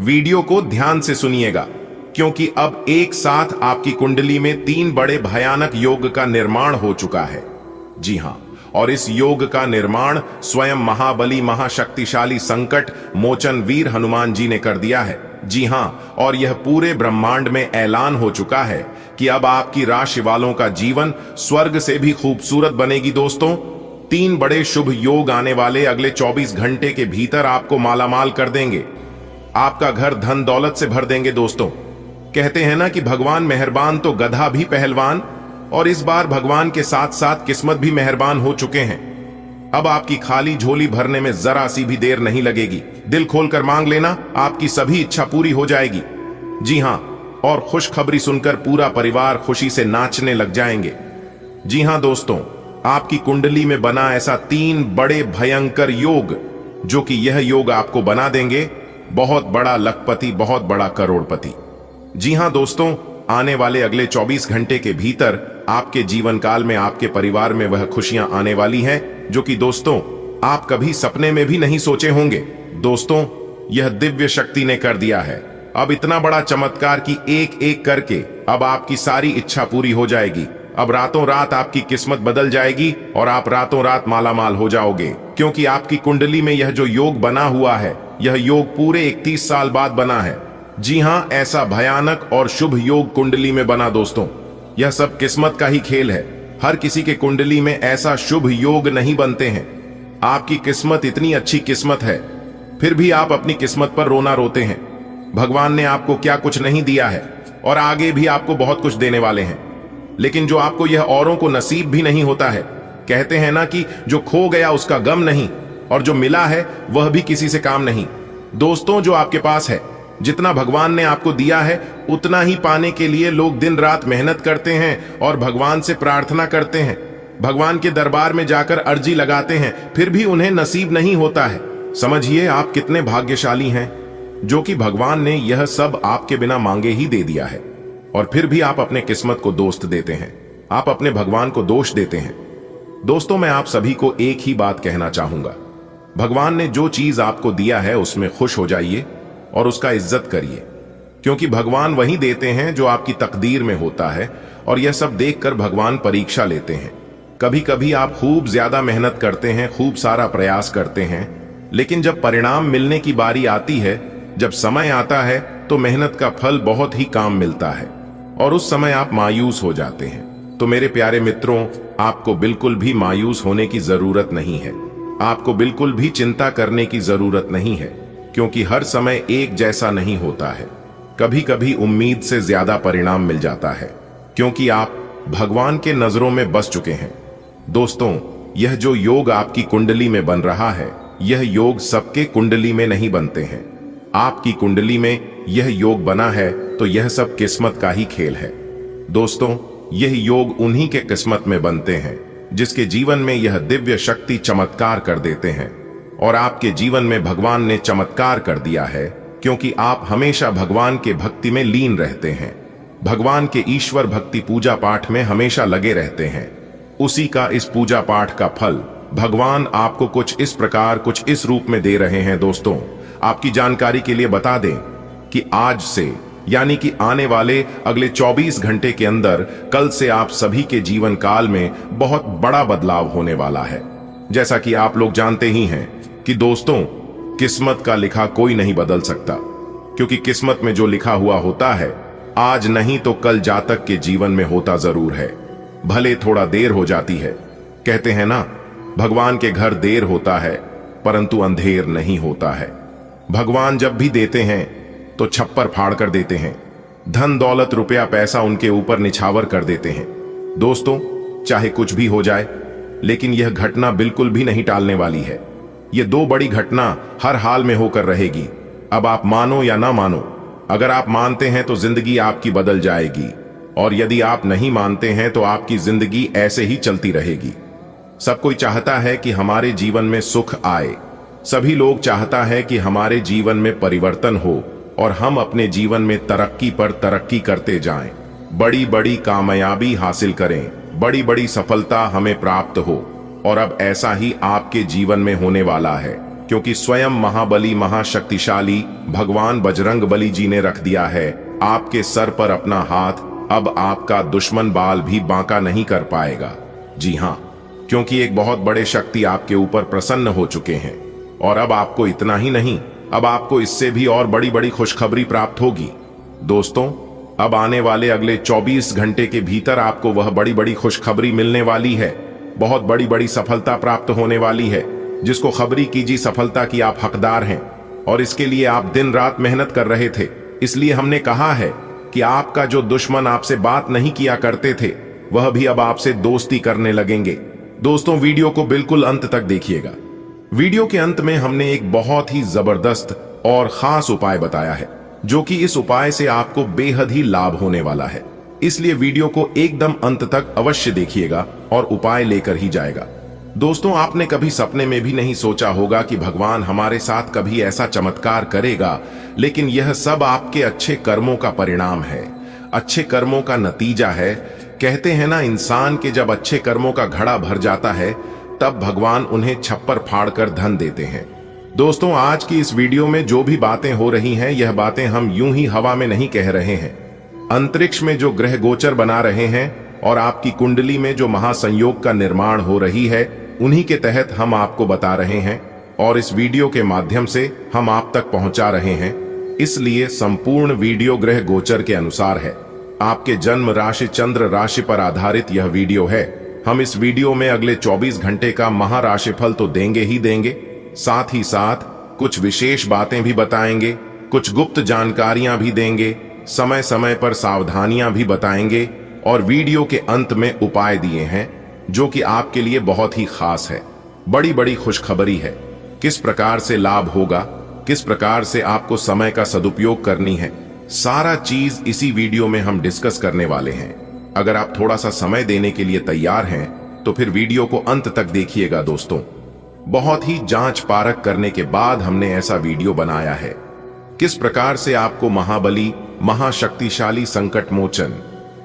वीडियो को ध्यान से सुनिएगा, क्योंकि अब एक साथ आपकी कुंडली में 3 बड़े भयानक योग का निर्माण हो चुका है। जी हां, और इस योग का निर्माण स्वयं महाबली महाशक्तिशाली संकट मोचन वीर हनुमान जी ने कर दिया है। जी हां, और यह पूरे ब्रह्मांड में ऐलान हो चुका है कि अब आपकी राशि वालों का जीवन स्वर्ग से भी खूबसूरत बनेगी। दोस्तों, 3 बड़े शुभ योग आने वाले अगले 24 घंटे के भीतर आपको मालामाल कर देंगे। आपका घर धन दौलत से भर देंगे। दोस्तों, कहते हैं ना कि भगवान मेहरबान तो गधा भी पहलवान, और इस बार भगवान के साथ साथ किस्मत भी मेहरबान हो चुके हैं। अब आपकी खाली झोली भरने में जरा सी भी देर नहीं लगेगी। दिल खोलकर मांग लेना, आपकी सभी इच्छा पूरी हो जाएगी। जी हां, और खुशखबरी सुनकर पूरा परिवार खुशी से नाचने लग जाएंगे। जी हां दोस्तों, आपकी कुंडली में बना ऐसा 3 बड़े भयंकर योग, जो कि यह योग आपको बना देंगे बहुत बड़ा लखपति, बहुत बड़ा करोड़पति। जी हां दोस्तों, आने वाले अगले 24 घंटे के भीतर आपके जीवन काल में आपके परिवार में वह खुशियां आने वाली हैं, जो कि दोस्तों आप कभी सपने में भी नहीं सोचे होंगे। दोस्तों, यह दिव्य शक्ति ने कर दिया है। अब इतना बड़ा चमत्कार कि एक एक करके अब आपकी सारी इच्छा पूरी हो जाएगी। अब रातों रात आपकी किस्मत बदल जाएगी और आप रातों रात मालामाल हो जाओगे, क्योंकि आपकी कुंडली में यह जो योग बना हुआ है, यह योग पूरे 31 साल बाद बना है। जी हां, ऐसा भयानक और शुभ योग कुंडली में बना। दोस्तों, यह सब किस्मत का ही खेल है। हर किसी के कुंडली में ऐसा शुभ योग नहीं बनते हैं। आपकी किस्मत इतनी अच्छी किस्मत है, फिर भी आप अपनी किस्मत पर रोना रोते हैं। भगवान ने आपको क्या कुछ नहीं दिया है, और आगे भी आपको बहुत कुछ देने वाले हैं, लेकिन जो आपको यह औरों को नसीब भी नहीं होता है। कहते हैं ना कि जो खो गया उसका गम नहीं, और जो मिला है वह भी किसी से काम नहीं। दोस्तों, जो आपके पास है, जितना भगवान ने आपको दिया है, उतना ही पाने के लिए लोग दिन रात मेहनत करते हैं और भगवान से प्रार्थना करते हैं, भगवान के दरबार में जाकर अर्जी लगाते हैं, फिर भी उन्हें नसीब नहीं होता है। समझिए आप कितने भाग्यशाली हैं, जो कि भगवान ने यह सब आपके बिना मांगे ही दे दिया है, और फिर भी आप अपने किस्मत को दोष देते हैं, आप अपने भगवान को दोष देते हैं। दोस्तों, मैं आप सभी को एक ही बात कहना चाहूंगा, भगवान ने जो चीज आपको दिया है उसमें खुश हो जाइए और उसका इज्जत करिए, क्योंकि भगवान वही देते हैं जो आपकी तकदीर में होता है, और यह सब देखकर भगवान परीक्षा लेते हैं। कभी कभी आप खूब ज्यादा मेहनत करते हैं, खूब सारा प्रयास करते हैं, लेकिन जब परिणाम मिलने की बारी आती है, जब समय आता है, तो मेहनत का फल बहुत ही कम मिलता है, और उस समय आप मायूस हो जाते हैं। तो मेरे प्यारे मित्रों, आपको बिल्कुल भी मायूस होने की जरूरत नहीं है। आपको बिल्कुल भी चिंता करने की जरूरत नहीं है, क्योंकि हर समय एक जैसा नहीं होता है। कभी कभी उम्मीद से ज्यादा परिणाम मिल जाता है, क्योंकि आप भगवान के नजरों में बस चुके हैं। दोस्तों, यह जो योग आपकी कुंडली में बन रहा है, यह योग सबके कुंडली में नहीं बनते हैं। आपकी कुंडली में यह योग बना है तो यह सब किस्मत का ही खेल है। दोस्तों, यह योग उन्हीं के किस्मत में बनते हैं जिसके जीवन में यह दिव्य शक्ति चमत्कार कर देते हैं। और आपके जीवन में भगवान ने चमत्कार कर दिया है, क्योंकि आप हमेशा भगवान के भक्ति में लीन रहते हैं। भगवान के ईश्वर भक्ति पूजा पाठ में हमेशा लगे रहते हैं। उसी का इस पूजा पाठ का फल भगवान आपको कुछ इस प्रकार, कुछ इस रूप में दे रहे हैं। दोस्तों, आपकी जानकारी के लिए बता दें कि आज से, यानी कि आने वाले अगले 24 घंटे के अंदर, कल से आप सभी के जीवन काल में बहुत बड़ा बदलाव होने वाला है। जैसा कि आप लोग जानते ही हैं कि दोस्तों, किस्मत का लिखा कोई नहीं बदल सकता, क्योंकि किस्मत में जो लिखा हुआ होता है, आज नहीं तो कल जातक के जीवन में होता जरूर है। भले थोड़ा देर हो जाती है। कहते हैं ना, भगवान के घर देर होता है परंतु अंधेर नहीं होता है। भगवान जब भी देते हैं तो छप्पर फाड़ कर देते हैं। धन दौलत रुपया पैसा उनके ऊपर निछावर कर देते हैं। दोस्तों, चाहे कुछ भी हो जाए, लेकिन यह घटना बिल्कुल भी नहीं टालने वाली है। यह दो बड़ी घटना हर हाल में होकर रहेगी। अब आप मानो या ना मानो, अगर आप मानते हैं तो जिंदगी आपकी बदल जाएगी, और यदि आप नहीं मानते हैं तो आपकी जिंदगी ऐसे ही चलती रहेगी। सब कोई चाहता है कि हमारे जीवन में सुख आए। सभी लोग चाहता है कि हमारे जीवन में परिवर्तन हो और हम अपने जीवन में तरक्की पर तरक्की करते जाएं, बड़ी बड़ी कामयाबी हासिल करें, बड़ी बड़ी सफलता हमें प्राप्त हो। और अब ऐसा ही आपके जीवन में होने वाला है, क्योंकि स्वयं महाबली महाशक्तिशाली भगवान बजरंग बली जी ने रख दिया है आपके सर पर अपना हाथ। अब आपका दुश्मन बाल भी बांका नहीं कर पाएगा। जी हाँ, क्योंकि एक बहुत बड़े शक्ति आपके ऊपर प्रसन्न हो चुके हैं। और अब आपको इतना ही नहीं, अब आपको इससे भी और बड़ी बड़ी खुशखबरी प्राप्त होगी। दोस्तों, अब आने वाले अगले 24 घंटे के भीतर आपको वह बड़ी बड़ी खुशखबरी मिलने वाली है। बहुत बड़ी बड़ी सफलता प्राप्त होने वाली है, जिसको खबरी कीजिए सफलता की आप हकदार हैं। और इसके लिए आप दिन रात मेहनत कर रहे थे। इसलिए हमने कहा है कि आपका जो दुश्मन आपसे बात नहीं किया करते थे, वह भी अब आपसे दोस्ती करने लगेंगे। दोस्तों, वीडियो को बिल्कुल अंत तक देखिएगा। वीडियो के अंत में हमने एक बहुत ही जबरदस्त और खास उपाय बताया है, जो कि इस उपाय से आपको बेहद ही लाभ होने वाला है। इसलिए वीडियो को एकदम अंत तक अवश्य देखिएगा और उपाय लेकर ही जाएगा। दोस्तों, आपने कभी सपने में भी नहीं सोचा होगा कि भगवान हमारे साथ कभी ऐसा चमत्कार करेगा, लेकिन यह सब आपके अच्छे कर्मों का परिणाम है, अच्छे कर्मों का नतीजा है। कहते हैं ना, इंसान के जब अच्छे कर्मों का घड़ा भर जाता है, तब भगवान उन्हें छप्पर फाड़ कर धन देते हैं। दोस्तों, आज की इस वीडियो में जो भी बातें हो रही हैं, यह बातें हम यूं ही हवा में नहीं कह रहे हैं। अंतरिक्ष में जो ग्रह गोचर बना रहे हैं और आपकी कुंडली में जो महासंयोग का निर्माण हो रही है, उन्हीं के तहत हम आपको बता रहे हैं और इस वीडियो के माध्यम से हम आप तक पहुंचा रहे हैं। इसलिए संपूर्ण वीडियो ग्रह गोचर के अनुसार है। आपके जन्म राशि चंद्र राशि पर आधारित यह वीडियो है। हम इस वीडियो में अगले 24 घंटे का महाराशिफल तो देंगे ही देंगे, साथ ही साथ कुछ विशेष बातें भी बताएंगे, कुछ गुप्त जानकारियां भी देंगे, समय समय पर सावधानियां भी बताएंगे और वीडियो के अंत में उपाय दिए हैं जो कि आपके लिए बहुत ही खास है। बड़ी बड़ी खुशखबरी है। किस प्रकार से लाभ होगा, किस प्रकार से आपको समय का सदुपयोग करनी है, सारा चीज इसी वीडियो में हम डिस्कस करने वाले हैं। अगर आप थोड़ा सा समय देने के लिए तैयार हैं तो फिर वीडियो को अंत तक देखिएगा। दोस्तों, बहुत ही जांच पारख करने के बाद हमने ऐसा वीडियो बनाया है। किस प्रकार से आपको महाबली महाशक्तिशाली संकट मोचन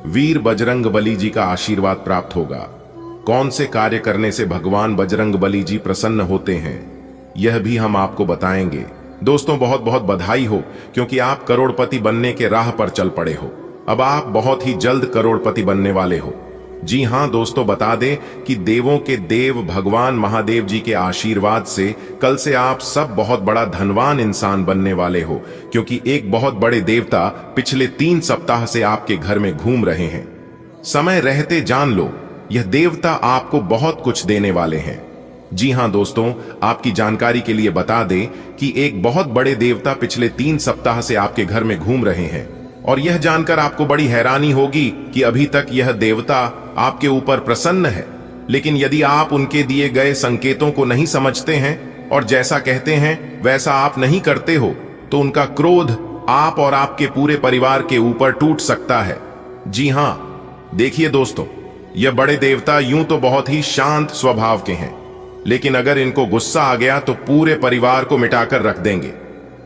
वीर बजरंग बली जी का आशीर्वाद प्राप्त होगा, कौन से कार्य करने से भगवान बजरंग बली जी प्रसन्न होते हैं, यह भी हम आपको बताएंगे। दोस्तों, बहुत बहुत बधाई हो, क्योंकि आप करोड़पति बनने के राह पर चल पड़े हो। अब आप बहुत ही जल्द करोड़पति बनने वाले हो। जी हां दोस्तों, बता दें कि देवों के देव भगवान महादेव जी के आशीर्वाद से कल से आप सब बहुत बड़ा धनवान इंसान बनने वाले हो, क्योंकि एक बहुत बड़े देवता पिछले 3 सप्ताह से आपके घर में घूम रहे हैं। समय रहते जान लो, यह देवता आपको बहुत कुछ देने वाले हैं। जी हां दोस्तों, आपकी जानकारी के लिए बता दें कि एक बहुत बड़े देवता पिछले 3 सप्ताह से आपके घर में घूम रहे हैं। और यह जानकर आपको बड़ी हैरानी होगी कि अभी तक यह देवता आपके ऊपर प्रसन्न है। लेकिन यदि आप उनके दिए गए संकेतों को नहीं समझते हैं और जैसा कहते हैं वैसा आप नहीं करते हो, तो उनका क्रोध आप और आपके पूरे परिवार के ऊपर टूट सकता है। जी हां, देखिए दोस्तों, यह बड़े देवता यूं तो बहुत ही शांत स्वभाव के हैं, लेकिन अगर इनको गुस्सा आ गया तो पूरे परिवार को मिटाकर रख देंगे।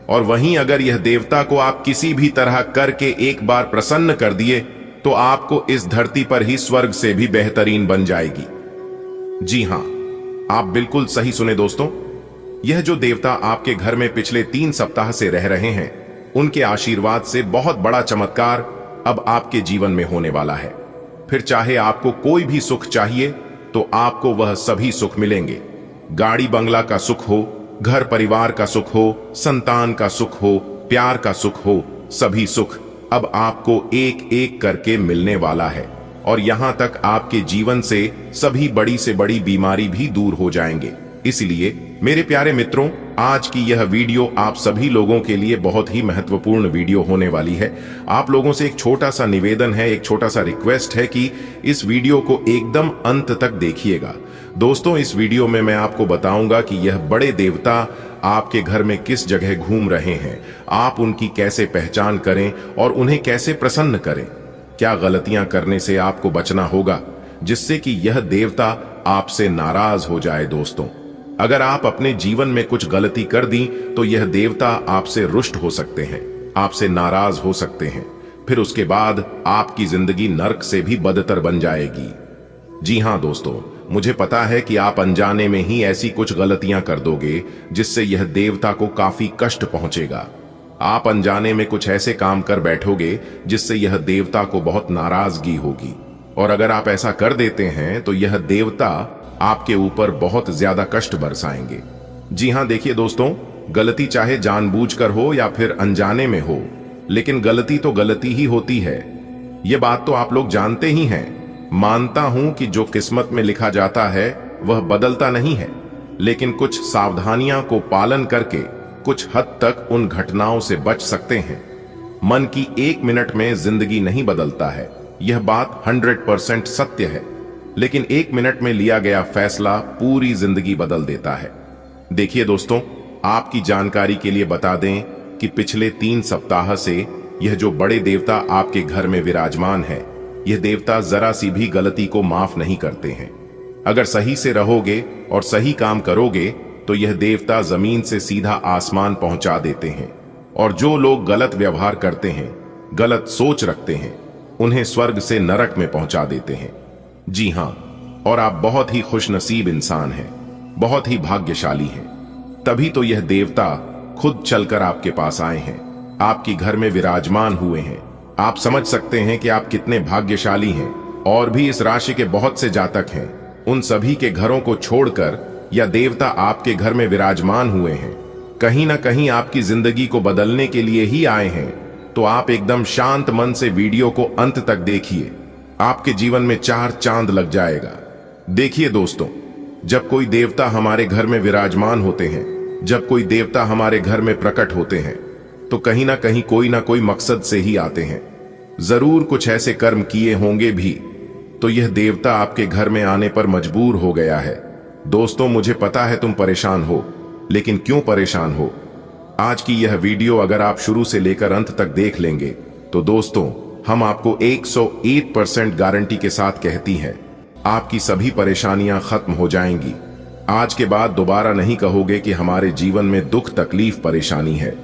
और वहीं अगर यह देवता को आप किसी भी तरह करके एक बार प्रसन्न कर दिए तो आपको इस धरती पर ही स्वर्ग से भी बेहतरीन बन जाएगी। जी हां, आप बिल्कुल सही सुने दोस्तों। यह जो देवता आपके घर में पिछले 3 सप्ताह से रह रहे हैं, उनके आशीर्वाद से बहुत बड़ा चमत्कार अब आपके जीवन में होने वाला है। फिर चाहे आपको कोई भी सुख चाहिए तो आपको वह सभी सुख मिलेंगे। गाड़ी बंगला का सुख हो, घर परिवार का सुख हो, संतान का सुख हो, प्यार का सुख हो, सभी सुख अब आपको एक एक करके मिलने वाला है। और यहां तक आपके जीवन से सभी बड़ी से बड़ी बीमारी भी दूर हो जाएंगे। इसलिए मेरे प्यारे मित्रों, आज की यह वीडियो आप सभी लोगों के लिए बहुत ही महत्वपूर्ण वीडियो होने वाली है। आप लोगों से एक छोटा सा निवेदन है, एक छोटा सा रिक्वेस्ट है कि इस वीडियो को एकदम अंत तक देखिएगा। दोस्तों, इस वीडियो में मैं आपको बताऊंगा कि यह बड़े देवता आपके घर में किस जगह घूम रहे हैं, आप उनकी कैसे पहचान करें और उन्हें कैसे प्रसन्न करें। क्या गलतियां करने से आपको बचना होगा जिससे कि यह देवता आपसे नाराज हो जाए। दोस्तों, अगर आप अपने जीवन में कुछ गलती कर दी तो यह देवता आपसे रुष्ट हो सकते हैं, आपसे नाराज हो सकते हैं। फिर उसके बाद आपकी जिंदगी नर्क से भी बदतर बन जाएगी। जी हां दोस्तों, मुझे पता है कि आप अनजाने में ही ऐसी कुछ गलतियां कर दोगे जिससे यह देवता को काफी कष्ट पहुंचेगा। आप अनजाने में कुछ ऐसे काम कर बैठोगे जिससे यह देवता को बहुत नाराजगी होगी। और अगर आप ऐसा कर देते हैं तो यह देवता आपके ऊपर बहुत ज्यादा कष्ट बरसाएंगे। जी हां, देखिए दोस्तों, गलती चाहे जानबूझकर हो या फिर अनजाने में हो, लेकिन गलती तो गलती ही होती है। यह बात तो आप लोग जानते ही हैं। मानता हूं कि जो किस्मत में लिखा जाता है वह बदलता नहीं है, लेकिन कुछ सावधानियां को पालन करके कुछ हद तक उन घटनाओं से बच सकते हैं। मन की 1 मिनट में जिंदगी नहीं बदलता है, यह बात 100% सत्य है, लेकिन 1 मिनट में लिया गया फैसला पूरी जिंदगी बदल देता है। देखिए दोस्तों, आपकी जानकारी के लिए बता दें कि पिछले 3 सप्ताह से यह जो बड़े देवता आपके घर में विराजमान है, यह देवता जरा सी भी गलती को माफ नहीं करते हैं। अगर सही से रहोगे और सही काम करोगे तो यह देवता जमीन से सीधा आसमान पहुंचा देते हैं। और जो लोग गलत व्यवहार करते हैं, गलत सोच रखते हैं, उन्हें स्वर्ग से नरक में पहुंचा देते हैं। जी हां, और आप बहुत ही खुशनसीब इंसान हैं, बहुत ही भाग्यशाली हैं। तभी तो यह देवता खुद चलकर आपके पास आए हैं, आपके घर में विराजमान हुए हैं। आप समझ सकते हैं कि आप कितने भाग्यशाली हैं। और भी इस राशि के बहुत से जातक हैं, उन सभी के घरों को छोड़कर यह देवता आपके घर में विराजमान हुए हैं। कहीं ना कहीं आपकी जिंदगी को बदलने के लिए ही आए हैं। तो आप एकदम शांत मन से वीडियो को अंत तक देखिए, आपके जीवन में 4 चांद लग जाएगा। देखिए दोस्तों, जब कोई देवता हमारे घर में विराजमान होते हैं, जब कोई देवता हमारे घर में प्रकट होते हैं, तो कहीं ना कोई मकसद से ही आते हैं। जरूर कुछ ऐसे कर्म किए होंगे भी, तो यह देवता आपके घर में आने पर मजबूर हो गया है। दोस्तों, मुझे पता है तुम परेशान हो, लेकिन क्यों परेशान हो? आज की यह वीडियो अगर आप शुरू से लेकर अंत तक देख लेंगे तो दोस्तों, हम आपको 101% गारंटी के साथ कहती हैं, आपकी सभी परेशानियां खत्म हो जाएंगी। आज के बाद दोबारा नहीं कहोगे कि हमारे जीवन में दुख, तकलीफ, परेशानी है।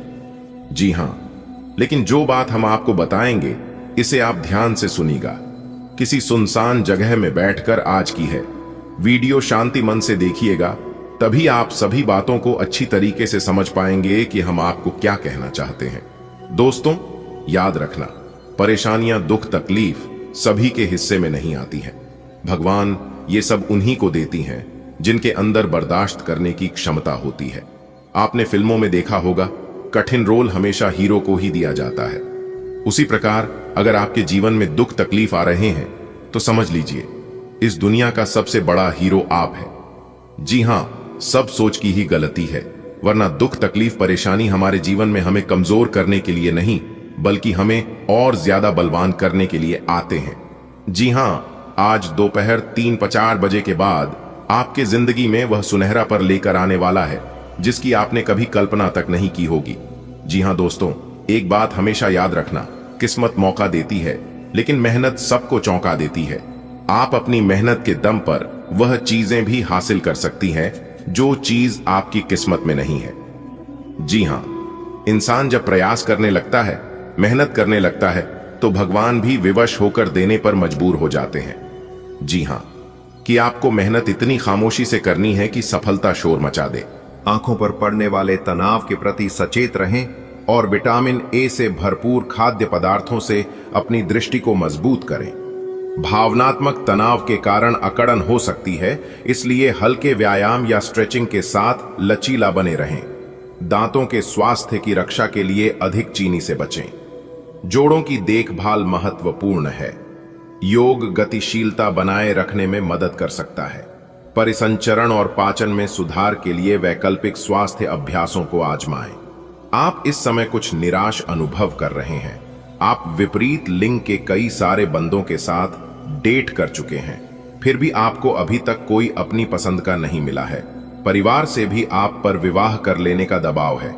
जी हां, लेकिन जो बात हम आपको बताएंगे इसे आप ध्यान से सुनिएगा। किसी सुनसान जगह में बैठकर आज की है वीडियो शांति मन से देखिएगा, तभी आप सभी बातों को अच्छी तरीके से समझ पाएंगे कि हम आपको क्या कहना चाहते हैं। दोस्तों, याद रखना, परेशानियां, दुख, तकलीफ सभी के हिस्से में नहीं आती हैं। भगवान ये सब उन्हीं को देती हैं जिनके अंदर बर्दाश्त करने की क्षमता होती है। आपने फिल्मों में देखा होगा, कठिन रोल हमेशा हीरो को ही दिया जाता है। उसी प्रकार अगर आपके जीवन में दुख तकलीफ आ रहे हैं, जब कोई देवता आपके घर में विराजमान होते हैं, तो कहीं ना कहीं कोई मकसद से ही आते हैं। जरूर कुछ ऐसे कर्म किए होंगे भी, तो यह देवता आपके घर में आने पर मजबूर हो गया है। आप समझ सकते हैं कि आप कितने भाग्यशाली हैं, बहुत ही भाग्यशाली हैं। तभी तो यह देवता आपके घर में विराजमान हुए हैं, आपके घर में विराजमान हुए हैं। कहीं ना कहीं कोई मकसद से ही आते हैं। तो समझ लीजिए इस दुनिया का सबसे बड़ा हीरो आप है। जी हां, सब सोच की ही गलती है, वरना दुख तकलीफ परेशानी हमारे जीवन में हमें कमजोर करने के लिए नहीं बल्कि हमें और ज्यादा बलवान करने के लिए आते हैं। जी हां, आज दोपहर 3-4 बजे के बाद आपके जिंदगी में वह सुनहरा पर लेकर आने वाला है जिसकी आपने कभी कल्पना तक नहीं की होगी। जी हां दोस्तों, एक बात हमेशा याद रखना, किस्मत मौका देती है लेकिन मेहनत सबको चौंका देती है। आप अपनी मेहनत के दम पर वह चीजें भी हासिल कर सकती हैं जो चीज आपकी किस्मत में नहीं है। जी हां, इंसान जब प्रयास करने लगता है, मेहनत करने लगता है, तो भगवान भी विवश होकर देने पर मजबूर हो जाते हैं। जी हां, कि आपको मेहनत इतनी खामोशी से करनी है कि सफलता शोर मचा दे। आंखों पर पड़ने वाले तनाव के प्रति सचेत रहें और विटामिन ए से भरपूर खाद्य पदार्थों से अपनी दृष्टि को मजबूत करें। भावनात्मक तनाव के कारण अकड़न हो सकती है, इसलिए हल्के व्यायाम या स्ट्रेचिंग के साथ लचीला बने रहें। दांतों के स्वास्थ्य की रक्षा के लिए अधिक चीनी से बचें। जोड़ों की देखभाल महत्वपूर्ण है। योग गतिशीलता बनाए रखने में मदद कर सकता है। परिसंचरण और पाचन में सुधार के लिए वैकल्पिक स्वास्थ्य अभ्यासों को आजमाएं। आप इस समय कुछ निराश अनुभव कर रहे हैं। आप विपरीत लिंग के कई सारे बंदों के साथ डेट कर चुके हैं, फिर भी आपको अभी तक कोई अपनी पसंद का नहीं मिला है। परिवार से भी आप पर विवाह कर लेने का दबाव है।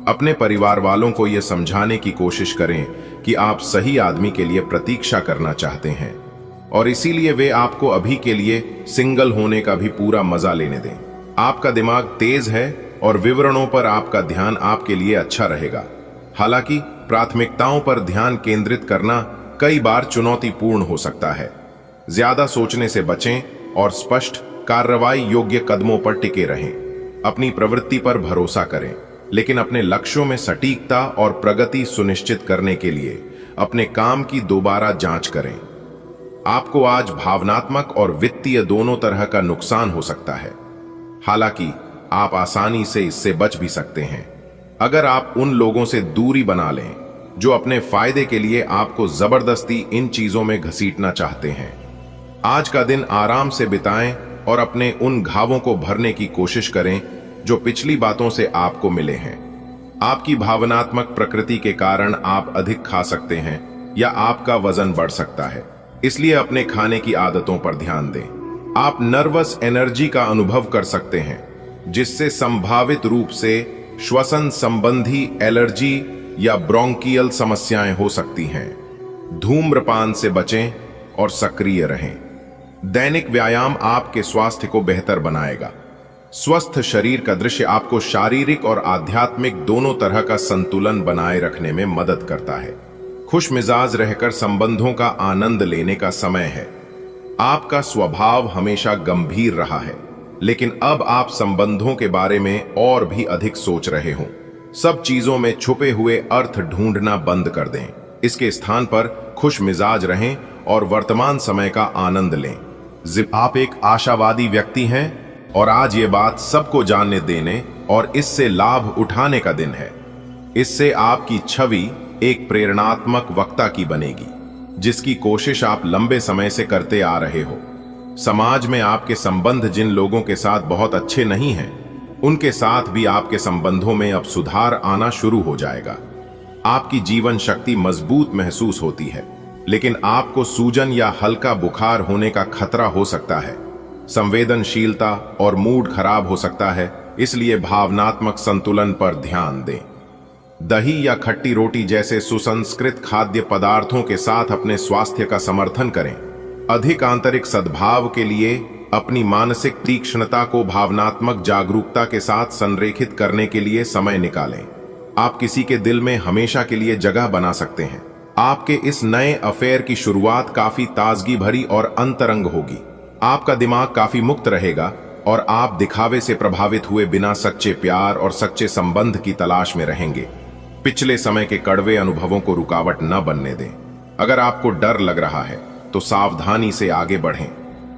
अपने परिवार वालों को यह समझाने की कोशिश करें कि आप सही आदमी के लिए प्रतीक्षा करना चाहते हैं और इसीलिए वे आपको अभी के लिए सिंगल होने का भी पूरा मजा लेने दें। आपका दिमाग तेज है और विवरणों पर आपका ध्यान आपके लिए अच्छा रहेगा। हालांकि प्राथमिकताओं पर ध्यान केंद्रित करना कई बार चुनौतीपूर्ण हो सकता है। ज्यादा सोचने से बचें और स्पष्ट कार्रवाई योग्य कदमों पर टिके रहें। अपनी प्रवृत्ति पर भरोसा करें, लेकिन अपने लक्ष्यों में सटीकता और प्रगति सुनिश्चित करने के लिए अपने काम की दोबारा जांच करें। आपको आज भावनात्मक और वित्तीय दोनों तरह का नुकसान हो सकता है। हालांकि आप आसानी से इससे बच भी सकते हैं अगर आप उन लोगों से दूरी बना लें जो अपने फायदे के लिए आपको जबरदस्ती इन चीजों में घसीटना चाहते हैं। आज का दिन आराम से बिताएं और अपने उन घावों को भरने की कोशिश करें जो पिछली बातों से आपको मिले हैं। आपकी भावनात्मक प्रकृति के कारण आप अधिक खा सकते हैं या आपका वजन बढ़ सकता है, इसलिए अपने खाने की आदतों पर ध्यान दें। आप नर्वस एनर्जी का अनुभव कर सकते हैं जिससे संभावित रूप से श्वसन संबंधी एलर्जी या ब्रोंकियल समस्याएं हो सकती हैं। धूम्रपान से बचें और सक्रिय रहें। दैनिक व्यायाम आपके स्वास्थ्य को बेहतर बनाएगा। स्वस्थ शरीर का दृश्य आपको शारीरिक और आध्यात्मिक दोनों तरह का संतुलन बनाए रखने में मदद करता है। खुश मिजाज रहकर संबंधों का आनंद लेने का समय है। आपका स्वभाव हमेशा गंभीर रहा है, लेकिन अब आप संबंधों के बारे में और भी अधिक सोच रहे हो। सब चीजों में छुपे हुए अर्थ ढूंढना बंद कर दें। इसके स्थान पर खुश मिजाज रहें और वर्तमान समय का आनंद लें। आप एक आशावादी व्यक्ति हैं और आज ये बात सबको जानने देने और इससे लाभ उठाने का दिन है। इससे आपकी छवि एक प्रेरणात्मक वक्ता की बनेगी जिसकी कोशिश आप लंबे समय से करते आ रहे हो। समाज में आपके संबंध जिन लोगों के साथ बहुत अच्छे नहीं हैं, उनके साथ भी आपके संबंधों में अब सुधार आना शुरू हो जाएगा। आपकी जीवन शक्ति मजबूत महसूस होती है, लेकिन आपको सूजन या हल्का बुखार होने का खतरा हो सकता है। संवेदनशीलता और मूड खराब हो सकता है, इसलिए भावनात्मक संतुलन पर ध्यान दें। दही या खट्टी रोटी जैसे सुसंस्कृत खाद्य पदार्थों के साथ अपने स्वास्थ्य का समर्थन करें। अधिक आंतरिक सद्भाव के लिए अपनी मानसिक तीक्ष्णता को भावनात्मक जागरूकता के साथ संरेखित करने के लिए समय निकालें। आप किसी के दिल में हमेशा के लिए जगह बना सकते हैं। आपके इस नए अफेयर की शुरुआत काफी ताजगी भरी और अंतरंग होगी। आपका दिमाग काफी मुक्त रहेगा और आप दिखावे से प्रभावित हुए बिना सच्चे प्यार और सच्चे संबंध की तलाश में रहेंगे। पिछले समय के कड़वे अनुभवों को रुकावट न बनने दें। अगर आपको डर लग रहा है तो सावधानी से आगे बढ़ें।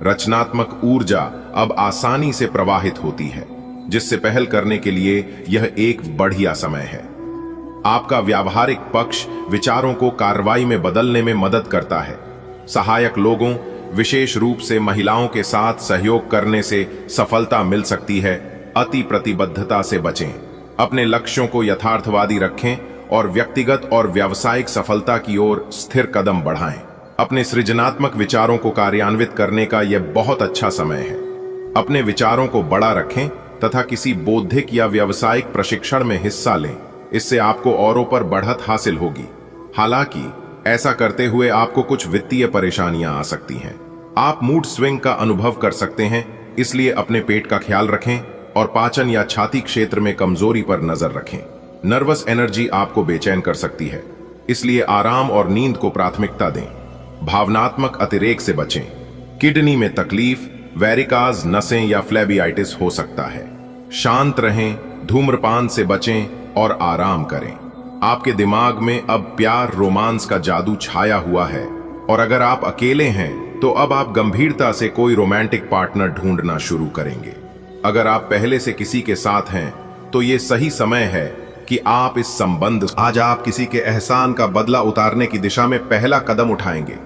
रचनात्मक ऊर्जा अब आसानी से प्रवाहित होती है, जिससे पहल करने के लिए यह एक बढ़िया समय है। आपका व्यावहारिक पक्ष विचारों को कार्रवाई में बदलने में मदद करता है। सहायक लोगों विशेष रूप से महिलाओं के साथ सहयोग करने से सफलता मिल सकती है। अति प्रतिबद्धता से बचें, अपने लक्ष्यों को यथार्थवादी रखें और व्यक्तिगत और व्यावसायिक सफलता की ओर स्थिर कदम बढ़ाएं। अपने सृजनात्मक विचारों को कार्यान्वित करने का यह बहुत अच्छा समय है। अपने विचारों को बड़ा रखें तथा किसी बौद्धिक या व्यावसायिक प्रशिक्षण में हिस्सा लें। इससे आपको औरों पर बढ़त हासिल होगी। हालांकि ऐसा करते हुए आपको कुछ वित्तीय परेशानियां आ सकती हैं। आप मूड स्विंग का अनुभव कर सकते हैं, इसलिए अपने पेट का ख्याल रखें और पाचन या छाती क्षेत्र में कमजोरी पर नजर रखें। नर्वस एनर्जी आपको बेचैन कर सकती है, इसलिए आराम और नींद को प्राथमिकता दें। भावनात्मक अतिरेक से बचें। किडनी में तकलीफ, वेरिकाज नसें या फ्लेबियाइटिस हो सकता है। शांत रहें, धूम्रपान से बचें और आराम करें। आपके दिमाग में अब प्यार रोमांस का जादू छाया हुआ है और अगर आप अकेले हैं तो अब आप गंभीरता से कोई रोमांटिक पार्टनर ढूंढना शुरू करेंगे। अगर आप पहले से किसी के साथ हैं तो ये सही समय है कि आप इस संबंध आज आप किसी के एहसान का बदला उतारने की दिशा में पहला कदम उठाएंगे।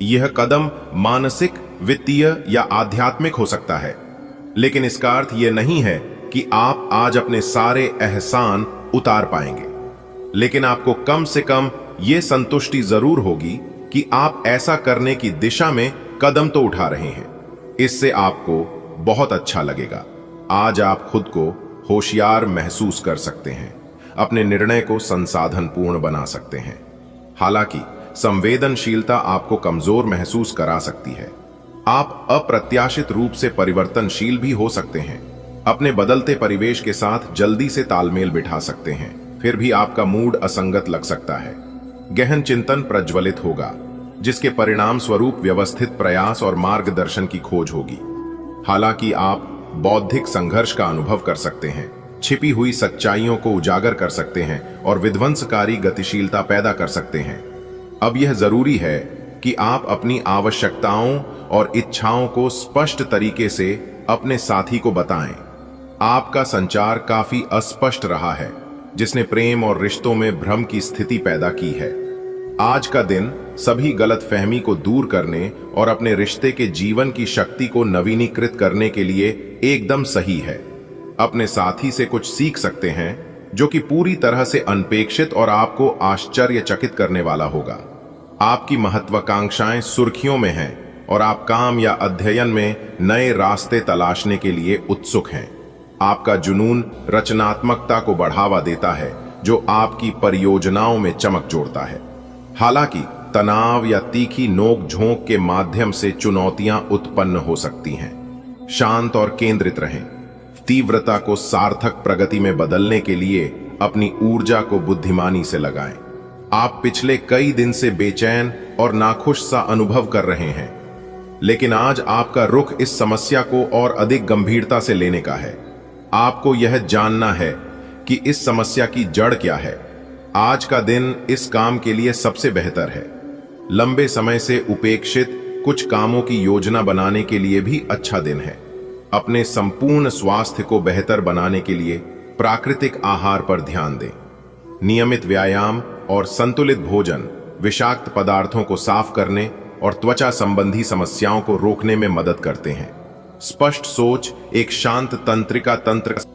यह कदम मानसिक, वित्तीय या आध्यात्मिक हो सकता है, लेकिन इसका अर्थ यह नहीं है कि आप आज अपने सारे एहसान उतार पाएंगे। लेकिन आपको कम से कम यह संतुष्टि जरूर होगी कि आप ऐसा करने की दिशा में कदम तो उठा रहे हैं। इससे आपको बहुत अच्छा लगेगा। आज आप खुद को होशियार महसूस कर सकते हैं, अपने निर्णय को संसाधनपूर्ण बना सकते हैं। हालांकि संवेदनशीलता आपको कमजोर महसूस करा सकती है। आप अप्रत्याशित रूप से परिवर्तनशील भी हो सकते हैं। अपने बदलते परिवेश के साथ जल्दी से तालमेल बिठा सकते हैं, फिर भी आपका मूड असंगत लग सकता है। गहन चिंतन प्रज्वलित होगा, जिसके परिणाम स्वरूप व्यवस्थित प्रयास और मार्गदर्शन की खोज होगी। हालांकि आप बौद्धिक संघर्ष का अनुभव कर सकते हैं, छिपी हुई सच्चाइयों को उजागर कर सकते हैं और विध्वंसकारी गतिशीलता पैदा कर सकते हैं। अब यह जरूरी है कि आप अपनी आवश्यकताओं और इच्छाओं को स्पष्ट तरीके से अपने साथी को बताएं। आपका संचार काफी अस्पष्ट रहा है, जिसने प्रेम और रिश्तों में भ्रम की स्थिति पैदा की है। आज का दिन सभी गलतफहमी को दूर करने और अपने रिश्ते के जीवन की शक्ति को नवीनीकृत करने के लिए एकदम सही है। अपने साथी से कुछ सीख सकते हैं जो कि पूरी तरह से अनपेक्षित और आपको आश्चर्यचकित करने वाला होगा। आपकी महत्वाकांक्षाएं सुर्खियों में हैं और आप काम या अध्ययन में नए रास्ते तलाशने के लिए उत्सुक हैं। आपका जुनून रचनात्मकता को बढ़ावा देता है, जो आपकी परियोजनाओं में चमक जोड़ता है। हालांकि तनाव या तीखी नोक झोंक के माध्यम से चुनौतियां उत्पन्न हो सकती हैं। शांत और केंद्रित रहें। तीव्रता को सार्थक प्रगति में बदलने के लिए अपनी ऊर्जा को बुद्धिमानी से लगाएं। आप पिछले कई दिन से बेचैन और नाखुश सा अनुभव कर रहे हैं, लेकिन आज आपका रुख इस समस्या को और अधिक गंभीरता से लेने का है। आपको यह जानना है कि इस समस्या की जड़ क्या है। आज का दिन इस काम के लिए सबसे बेहतर है। लंबे समय से उपेक्षित कुछ कामों की योजना बनाने के लिए भी अच्छा दिन है। अपने संपूर्ण स्वास्थ्य को बेहतर बनाने के लिए प्राकृतिक आहार पर ध्यान दें। नियमित व्यायाम और संतुलित भोजन विषाक्त पदार्थों को साफ करने और त्वचा संबंधी समस्याओं को रोकने में मदद करते हैं। स्पष्ट सोच एक शांत तंत्रिका तंत्र